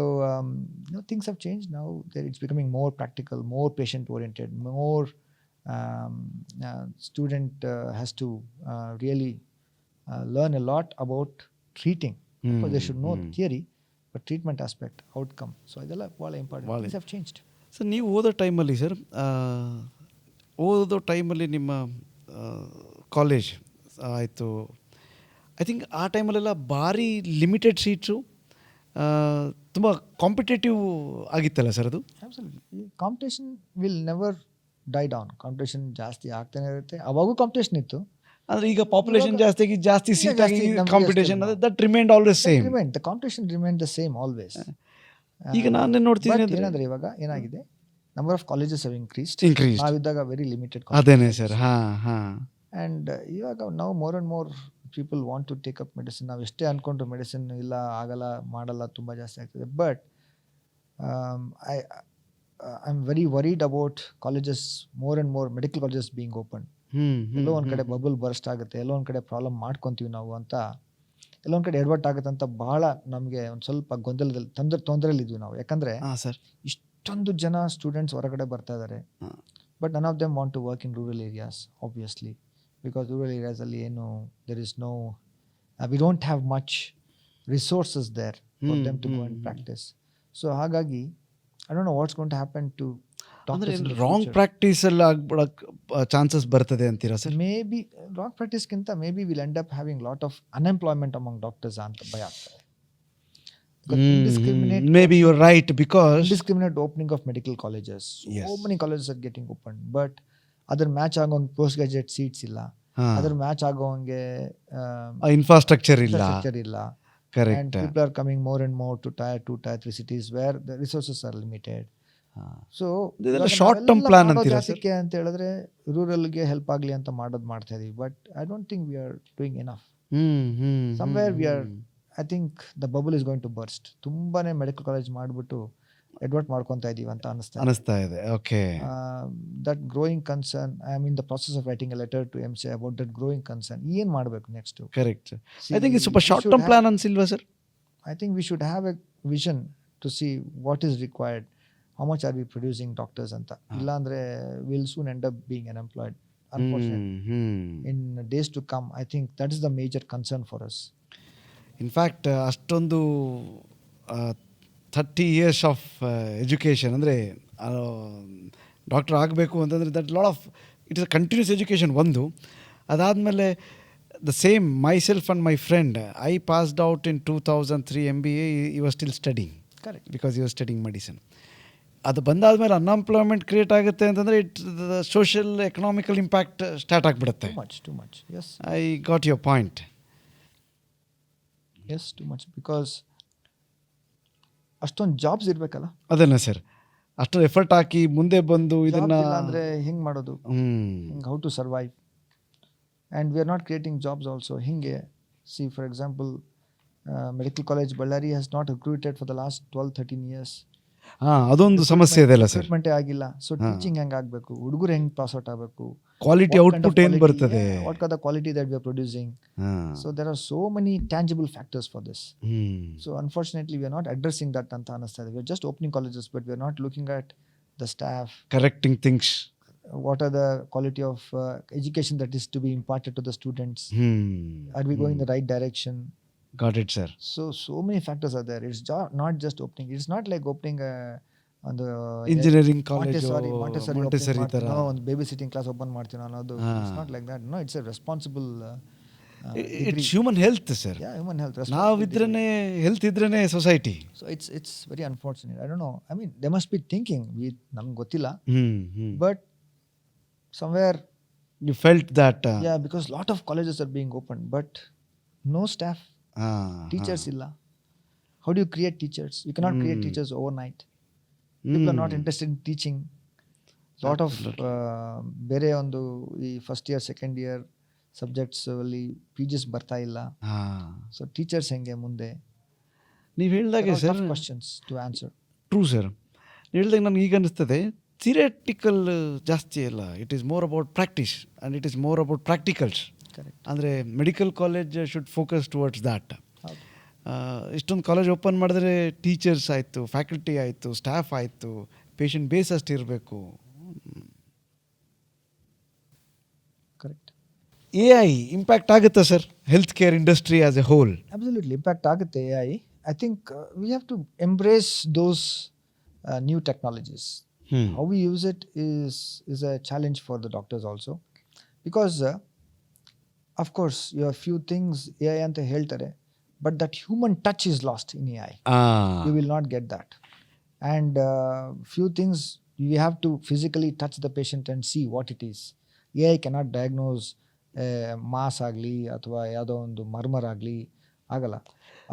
things have changed now. It's becoming more practical, more patient oriented, more student has to really learn a lot about treating. Of course, they should know theory, but treatment aspect, outcome. So ಇದೆಲ್ಲ ಭಾಳ important. Things have changed. Sir ನೀವು ಓದೋ ಟೈಮಲ್ಲಿ sir, ಓದೋ ಟೈಮಲ್ಲಿ ನಿಮ್ಮ college ಆಯಿತು, I think ಆ ಟೈಮಲ್ಲೆಲ್ಲ ಭಾರಿ ಲಿಮಿಟೆಡ್ ಸೀಟ್ಸು, ತುಂಬ ಕಾಂಪಿಟೇಟಿವ್ ಆಗಿತ್ತಲ್ಲ ಸರ್ ಅದು? Absolutely. Competition will never die down. Competition ಜಾಸ್ತಿ ಆಗ್ತಾನೆ ಇರುತ್ತೆ. ಅವಾಗೂ ಕಾಂಪಿಟೇಷನ್ ಇತ್ತು. ಅಂದರೆ ಈಗ ಪಾಪ್ಯುಲೇಷನ್ ಜಾಸ್ತಿ ಆಗಿ ಜಾಸ್ತಿ ಸೀಟ್ ಆಗಿ competition that remained always same. The competition remained the same always. ಈಗ ನಾನು ನೋಡ್ತೀನಿ ಏನಂದ್ರೆ ಇವಾಗ ಏನಾಗಿದೆ, number of colleges have increased. ನಾವಿದ್ದಾಗ ವೆರಿ ಲಿಮಿಟೆಡ್. ಅದೇನೇ ಸರ್. ಹಾಂ. ಆ್ಯಂಡ್ ಇವಾಗ ನಾವು more and more people want to take up medicine. ನಾವು ಎಷ್ಟೇ ಅಂದ್ಕೊಂಡ್ರು ಮೆಡಿಸಿನ್ ಇಲ್ಲ ಆಗಲ್ಲ ಮಾಡಲ್ಲ ತುಂಬ ಜಾಸ್ತಿ ಆಗ್ತದೆ. But I am very worried about colleges, more and more medical colleges being open. ಎಲ್ಲೋ ಒಂದು ಕಡೆ ಬಬಲ್ ಬರ್ಸ್ಟ್ ಆಗುತ್ತೆ, ಎಲ್ಲೋ ಒಂದು ಕಡೆ ಪ್ರಾಬ್ಲಮ್ ಮಾಡ್ಕೊತೀವಿ ನಾವು ಅಂತ, ಎಲ್ಲೋ ಒಂದು ಕಡೆ ಎಡವಟ್ ಆಗುತ್ತೆ ಅಂತ ಭಾಳ ನಮಗೆ ಒಂದು ಸ್ವಲ್ಪ ಗೊಂದಲದಲ್ಲಿ ತೊಂದರೆಯಲ್ಲಿದ್ವಿ ನಾವು. ಯಾಕಂದರೆ ಇಷ್ಟೊಂದು ಜನ ಸ್ಟೂಡೆಂಟ್ಸ್ ಹೊರಗಡೆ ಬರ್ತಾ ಇದ್ದಾರೆ, but none of them want to work in rural areas obviously, because rural ಏರಿಯಾಸಲ್ಲಿ ಏನು there is no, we don't have much resources there for them to go and practice. So ಹಾಗಾಗಿ I don't know what's going to happen to ಅಂದರೆ wrong ಪ್ರಾಕ್ಟೀಸಲ್ಲಿ ಆಗ್ಬಿಡಕ್ಕೆ chances ಬರ್ತದೆ ಅಂತೀರಾ sir? Maybe wrong ಪ್ರಾಕ್ಟೀಸ್ಗಿಂತ maybe will end up having lot of unemployment among doctors ಅಂತ ಭಯ ಆಗ್ತದೆ. Maybe you're right, because indiscriminate opening of medical colleges. Yes. So many colleges are getting opened, but other match ಆಗೋಂಗೆ post graduate seats ಇಲ್ಲ, other match ಆಗೋಂಗೆ infrastructure ಇಲ್ಲ. Correct. And people are coming more and more to tier 2, tier 3 cities where the resources are limited. So ಇದೆಲ್ಲ short term plan ಅಂತೀರಾ sir? ಅಂತ ಹೇಳಿದ್ರೆ ರೂರಲ್ಗೆ help ಆಗಲಿ ಅಂತ ಮಾಡ್ತಾ ಇದೀವಿ, but I don't think we are doing enough. Somewhere we are, I think the bubble is going to burst. ತುಂಬಾನೇ ಮೆಡಿಕಲ್ ಕಾಲೇಜ್ ಮಾಡಿಬಿಟ್ಟು ಎಡ್ವರ್ಟ್ ಮಾಡ್ಕೊತಾ ಇದೀವಿ ಅಂತ ಅನಿಸ್ತಾ ಇದೆ. Okay. That growing concern, I am in the process of writing a letter to MC about that growing concern. ಏನು ಮಾಡಬೇಕು next? Correct. I think ಇದು ಸ್ವಲ್ಪ ಶಾರ್ಟ್ ಟರ್ಮ್ ಪ್ಲಾನ್ ಅನ್ಸಿಲ್ವಾ sir? I think we should have a vision to see what is required, how much are we producing doctors ಅಂತ. ಇಲ್ಲಾಂದ್ರೆ will soon end up being unemployed unfortunately in days to come. I think that is the major concern for us. In fact ಅಷ್ಟೊಂದು 30 years of education ಅಂದರೆ doctor ಆಗಬೇಕು ಅಂತಂದರೆ that lot of it is a continuous education ಒಂದು. ಅದಾದಮೇಲೆ the same my self and my friend, I passed out in 2003 MBA, he was still studying. Correct. Because you was studying medicine. ಅದು ಬಂದಾದಮೇಲೆ unemployment create ಆಗುತ್ತೆ ಅಂತಂದರೆ it social economical impact start ಆಗಿಬಿಡುತ್ತೆ. Too much. Yes, I got your point. Yes, too much. Because ಅಷ್ಟೊಂದು jobs ಇರಬೇಕಲ್ಲ. ಅದನ್ನ sir, ಅಷ್ಟು effort ಹಾಕಿ ಮುಂದೆ ಬಂದು ಇದನ್ನ ಅಂದರೆ ಹೆಂಗೆ ಮಾಡೋದು, how to survive. And we are not creating jobs also. ಹಿಂಗೆ see for example medical college Bellary has not recruited for the last 12-13 years. ಅದೊಂದು ಸಮಸ್ಯೆ ಇದೆಲ್ಲ ಸರ್. ರಿಕ್ರೂಟ್ಮೆಂಟೇ ಆಗಿಲ್ಲ. ಸೊ ಟೀಚಿಂಗ್ ಹೆಂಗೆ ಆಗಬೇಕು, ಹುಡುಗರು ಹೆಂಗೆ ಪಾಸ್ ಔಟ್ ಆಗಬೇಕು, ಕ್ವಾಲಿಟಿ ಔಟ್ಪುಟ್ ಏನು ಬರ್ತದೆ, what are the quality that we are producing. So there are so many tangible factors for this. So unfortunately we are not addressing that ಅಂತ ಅನಿಸ್ತಾ ಇದೆ. We are just opening colleges, but we are not looking at the staff, correcting things, what are the quality of education that is to be imparted to the students. Are we going the right direction? Got it, sir. So many factors are there. It's not just opening. It's not like opening on the engineering college Montessori ತರ ಒಂದು baby sitting class open ಮಾಡ್ತೀವಿ ಅನ್ನೋದು. It's not like that. No, it's a responsible it's human health, sir. Yeah, human health. ನಾವಿದ್ರೇನೆ health ಇದ್ರೇನೆ society. So it's very unfortunate. I don't know. I mean, they must be thinking. ನಮ್ಗೆ ಗೊತ್ತಿಲ್ಲ. But somewhere you felt that yeah, because lot of colleges are being opened, but no staff. Teachers ಇಲ್ಲ. How do you create teachers? You cannot create teachers overnight. People are not interested in teaching. Lot of ಬೇರೆ ಒಂದು ಈ first year second year subjects ಅಲ್ಲಿ PGs ಬರ್ತಾ ಇಲ್ಲ. So teachers ಹೆಂಗೆ ಮುಂದೆ? ನೀವು ಹೇಳಿದಾಗೆ sir questions to answer. True sir. ನೀವು ಹೇಳಿದಾಗ ನನಗೆ ಈಗ ಅನಿಸ್ತದೆ ಥಿಯರಿಟಿಕಲ್ ಜಾಸ್ತಿ ಅಲ್ಲ, it is more about practice and it is more about practicals. Correct. ಅಂದರೆ medical college should focus towards that. ಇಷ್ಟೊಂದು ಕಾಲೇಜ್ ಓಪನ್ ಮಾಡಿದ್ರೆ ಟೀಚರ್ಸ್ ಆಯಿತು, ಫ್ಯಾಕಲ್ಟಿ ಆಯಿತು, ಸ್ಟಾಫ್ ಆಯಿತು, ಪೇಷಂಟ್ ಬೇಸ್ ಅಷ್ಟು ಇರಬೇಕು. ಕರೆಕ್ಟ್. AI ಇಂಪ್ಯಾಕ್ಟ್ ಆಗುತ್ತಾ sir health care industry as a whole? Absolutely impact ಆಗುತ್ತೆ AI. I think we have to embrace those new technologies. How we use it is a challenge for the doctors also, because of course you have few things AI anta heltare, but that human touch is lost in AI. You will not get that. And few things you have to physically touch the patient and see what it is. AI cannot diagnose mass ಆಗಲಿ ಅಥವಾ ಯಾವುದೋ ಒಂದು murmur ಆಗಲಿ ಆಗಲ್ಲ.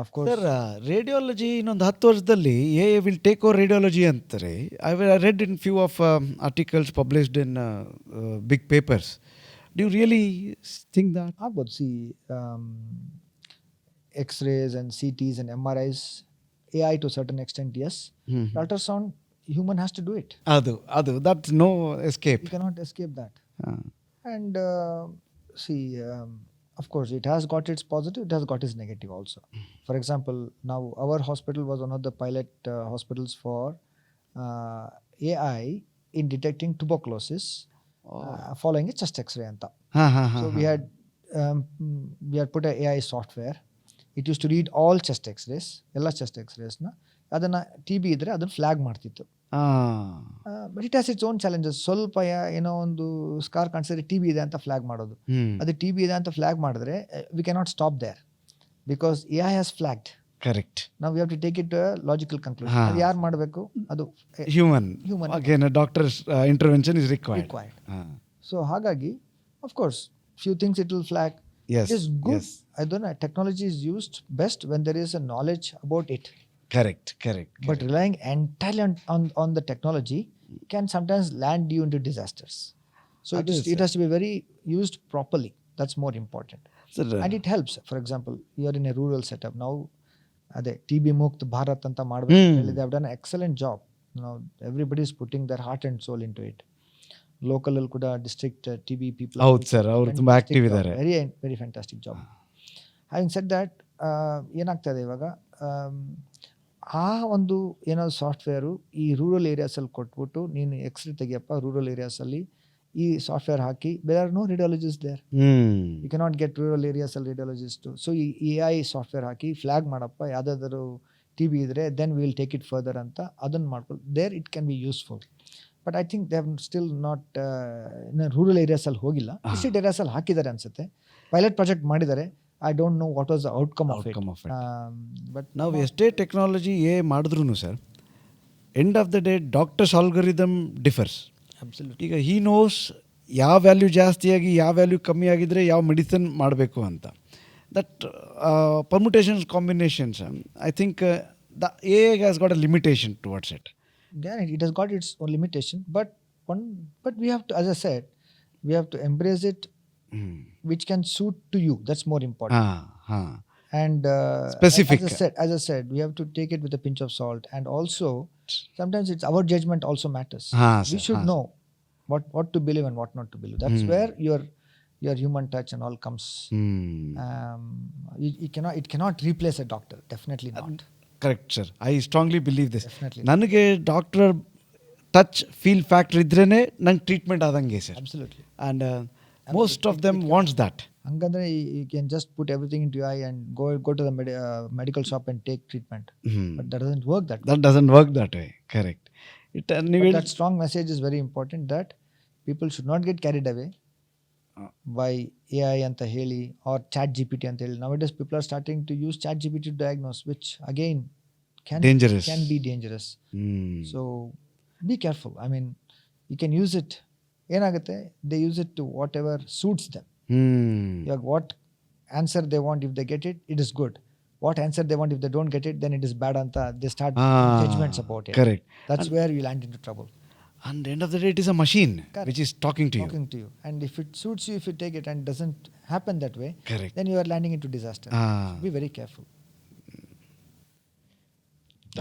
Of course sir radiology ಇನ್ನೊಂದು 10 ವರ್ಷದಲ್ಲಿ AI will take over radiology ಅಂತಾರೆ. I read in few of articles published in big papers. Do you really think that? ಆಗ್ಬೋದು. See X-rays and CTs and MRIs, AI to a certain extent, yes. Ultrasound, human has to do it. ಅದು that's no escape. You cannot escape that. And of course it has got its positive, it has got its negative also. For example, now our hospital was one of the pilot hospitals for AI in detecting tuberculosis following a chest x-ray anta. So we had put a AI software. It used to read all chest x-rays, ella chest x-rays na adanna TB idre adanna flag ಮಾಡ್ತಿತ್ತು. But it has its own challenges. ಸ್ವಲ್ಪ ಏನೋ ಒಂದು scar ಕಾಣಿಸಿದ್ರೆ TB ಇದೆ ಅಂತ flag ಮಾಡೋದು. ಅದು TB ಇದೆ ಅಂತ ಫ್ಲಾಗ್ ಮಾಡಿದ್ರೆ we cannot stop there because AI has flagged. Correct. ನಾವು we have to take it to logical conclusion. ಅದು ಯಾರು ಮಾಡಬೇಕು? ಅದು human. Again doctors intervention is required. So ಹಾಗಾಗಿ of course few things it will flag. It is good. I don't know, technology is used best when there is a knowledge about it. Correct. But relying entirely on the technology can sometimes land you into disasters. So it has to be very used properly. That's more important. And it helps. For example, you are in a rural setup now. TB Mukt Bharat anta madbeku. They have done an excellent job. Now everybody is putting their heart and soul into it. Local ಅಲ್ಲಿ ಕೂಡ district TB people. ಹೌದು sir, ಅವರು ತುಂಬ active ಇದ್ದಾರೆ. Very fantastic job. Having shed that, ಏನಾಗ್ತದೆ ಇವಾಗ, ಆ ಒಂದು ಏನೋ ಸಾಫ್ಟ್ವೇರು ಈ ರೂರಲ್ ಏರಿಯಾಸಲ್ಲಿ ಕೊಟ್ಬಿಟ್ಟು ನೀನು ಎಕ್ಸ್ರೇ ತೆಗಿಯಪ್ಪ ರೂರಲ್ ಏರಿಯಾಸಲ್ಲಿ ಈ ಸಾಫ್ಟ್ವೇರ್ ಹಾಕಿ, there are no radiologist there. You cannot get rural ಏರಿಯಾಸಲ್ಲಿ ರೇಡಿಯಾಲಜಿಸ್ಟು. ಸೊ ಈ AI ಸಾಫ್ಟ್ವೇರ್ ಹಾಕಿ ಫ್ಲಾಗ್ ಮಾಡಪ್ಪ, ಯಾವುದಾದ್ರೂ TB ಇದ್ರೆ then will take it further ಅಂತ ಅದನ್ನು ಮಾಡ್ಕೊಳ್ಳಿ. There it can be useful. But I think they have still not rural ಏರಿಯಾಸಲ್ಲಿ ಹೋಗಿಲ್ಲ. ಡಿಸ್ಟ್ರಿಕ್ಟ್ ಏರಿಯಾಸಲ್ಲಿ ಹಾಕಿದ್ದಾರೆ ಅನ್ಸುತ್ತೆ, ಪೈಲಟ್ ಪ್ರಾಜೆಕ್ಟ್ ಮಾಡಿದ್ದಾರೆ. I don't know what was the outcome of it. ಬಟ್ ನಾವು ಎಷ್ಟೇ ಟೆಕ್ನಾಲಜಿ ಮಾಡಿದ್ರು sir, end of the day doctors algorithm differs. Absolutely. ಈಗ ಹೀ ನೋಸ್ ಯಾವ ವ್ಯಾಲ್ಯೂ ಜಾಸ್ತಿಯಾಗಿ ಯಾವ ವ್ಯಾಲ್ಯೂ ಕಮ್ಮಿ ಆಗಿದ್ರೆ ಯಾವ ಮೆಡಿಸಿನ್ ಮಾಡಬೇಕು ಅಂತ. That permutations combinations, I think the AI has got a limitation towards it. Yeah, it has got its own limitation, but we have to, as I said, we have to embrace it, which can suit to you. That's more important. And specific. As I said, we have to take it with a pinch of salt, and also sometimes it's our judgment also matters. We should know what to believe and what not to believe. That's where your human touch and all comes. It cannot replace a doctor. Definitely not. Correct sir, I strongly believe this. Definitely. ನನಗೆ doctor touch feel factor ಇದ್ರೇ ನಂಗೆ treatment ಆದಂಗೆ sir. Absolutely. And most of them wants that. ಹಂಗಂದ್ರೆ you can just put everything into AI and go to the medical shop and take treatment. But that doesn't work that way. That doesn't work that way. Correct. That strong message is very important, that people should not get carried away by AI anta heli or chat GPT anta heli. Nowadays people are starting to use chat GPT to diagnose, which again can be dangerous. So be careful. I mean, you can use it, ಏನಾಗುತ್ತೆ, they use it to whatever suits them. What answer they want, if they get it, it is good. What answer they want, if they don't get it, then it is bad. Anta, they start judgments about it. Correct. That's where you land into trouble. And end of the day, it is a machine which is talking to you. And if it suits you, if you take it, and doesn't happen that way, Correct. then you are landing into disaster. So be very careful.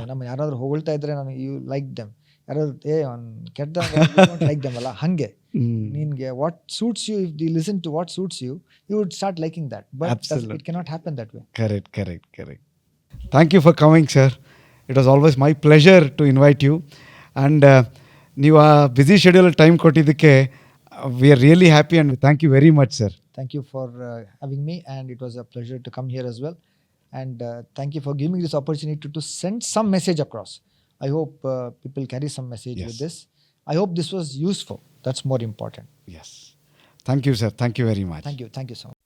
ನಮ್ಮ ಯಾರಾದ್ರೂ ಹೊಗಳ್ತಾ ಇದ್ರೆ ನಾನು you like them, ಯಾರಾದ್ರೂ ಕೆಟ್ಟ like them ಅಲ್ಲ, ಹಂಗೆ ನಿನ್ಗೆ what suits you, if they listen to what suits you, you would start liking that. But it cannot happen that way. Correct. Thank you for coming, sir. It was always my pleasure to invite you. And ನೀವು ಆ busy schedule time ಕೊಟ್ಟಿದ್ದಕ್ಕೆ we are really happy and thank you very much sir. Thank you for having me, and it was a pleasure to come here as well. And thank you for giving me this opportunity to send some message across. I hope people carry some message with this. I hope this was useful. That's more important. Yes. Thank you, sir. Thank you very much. Thank you so much.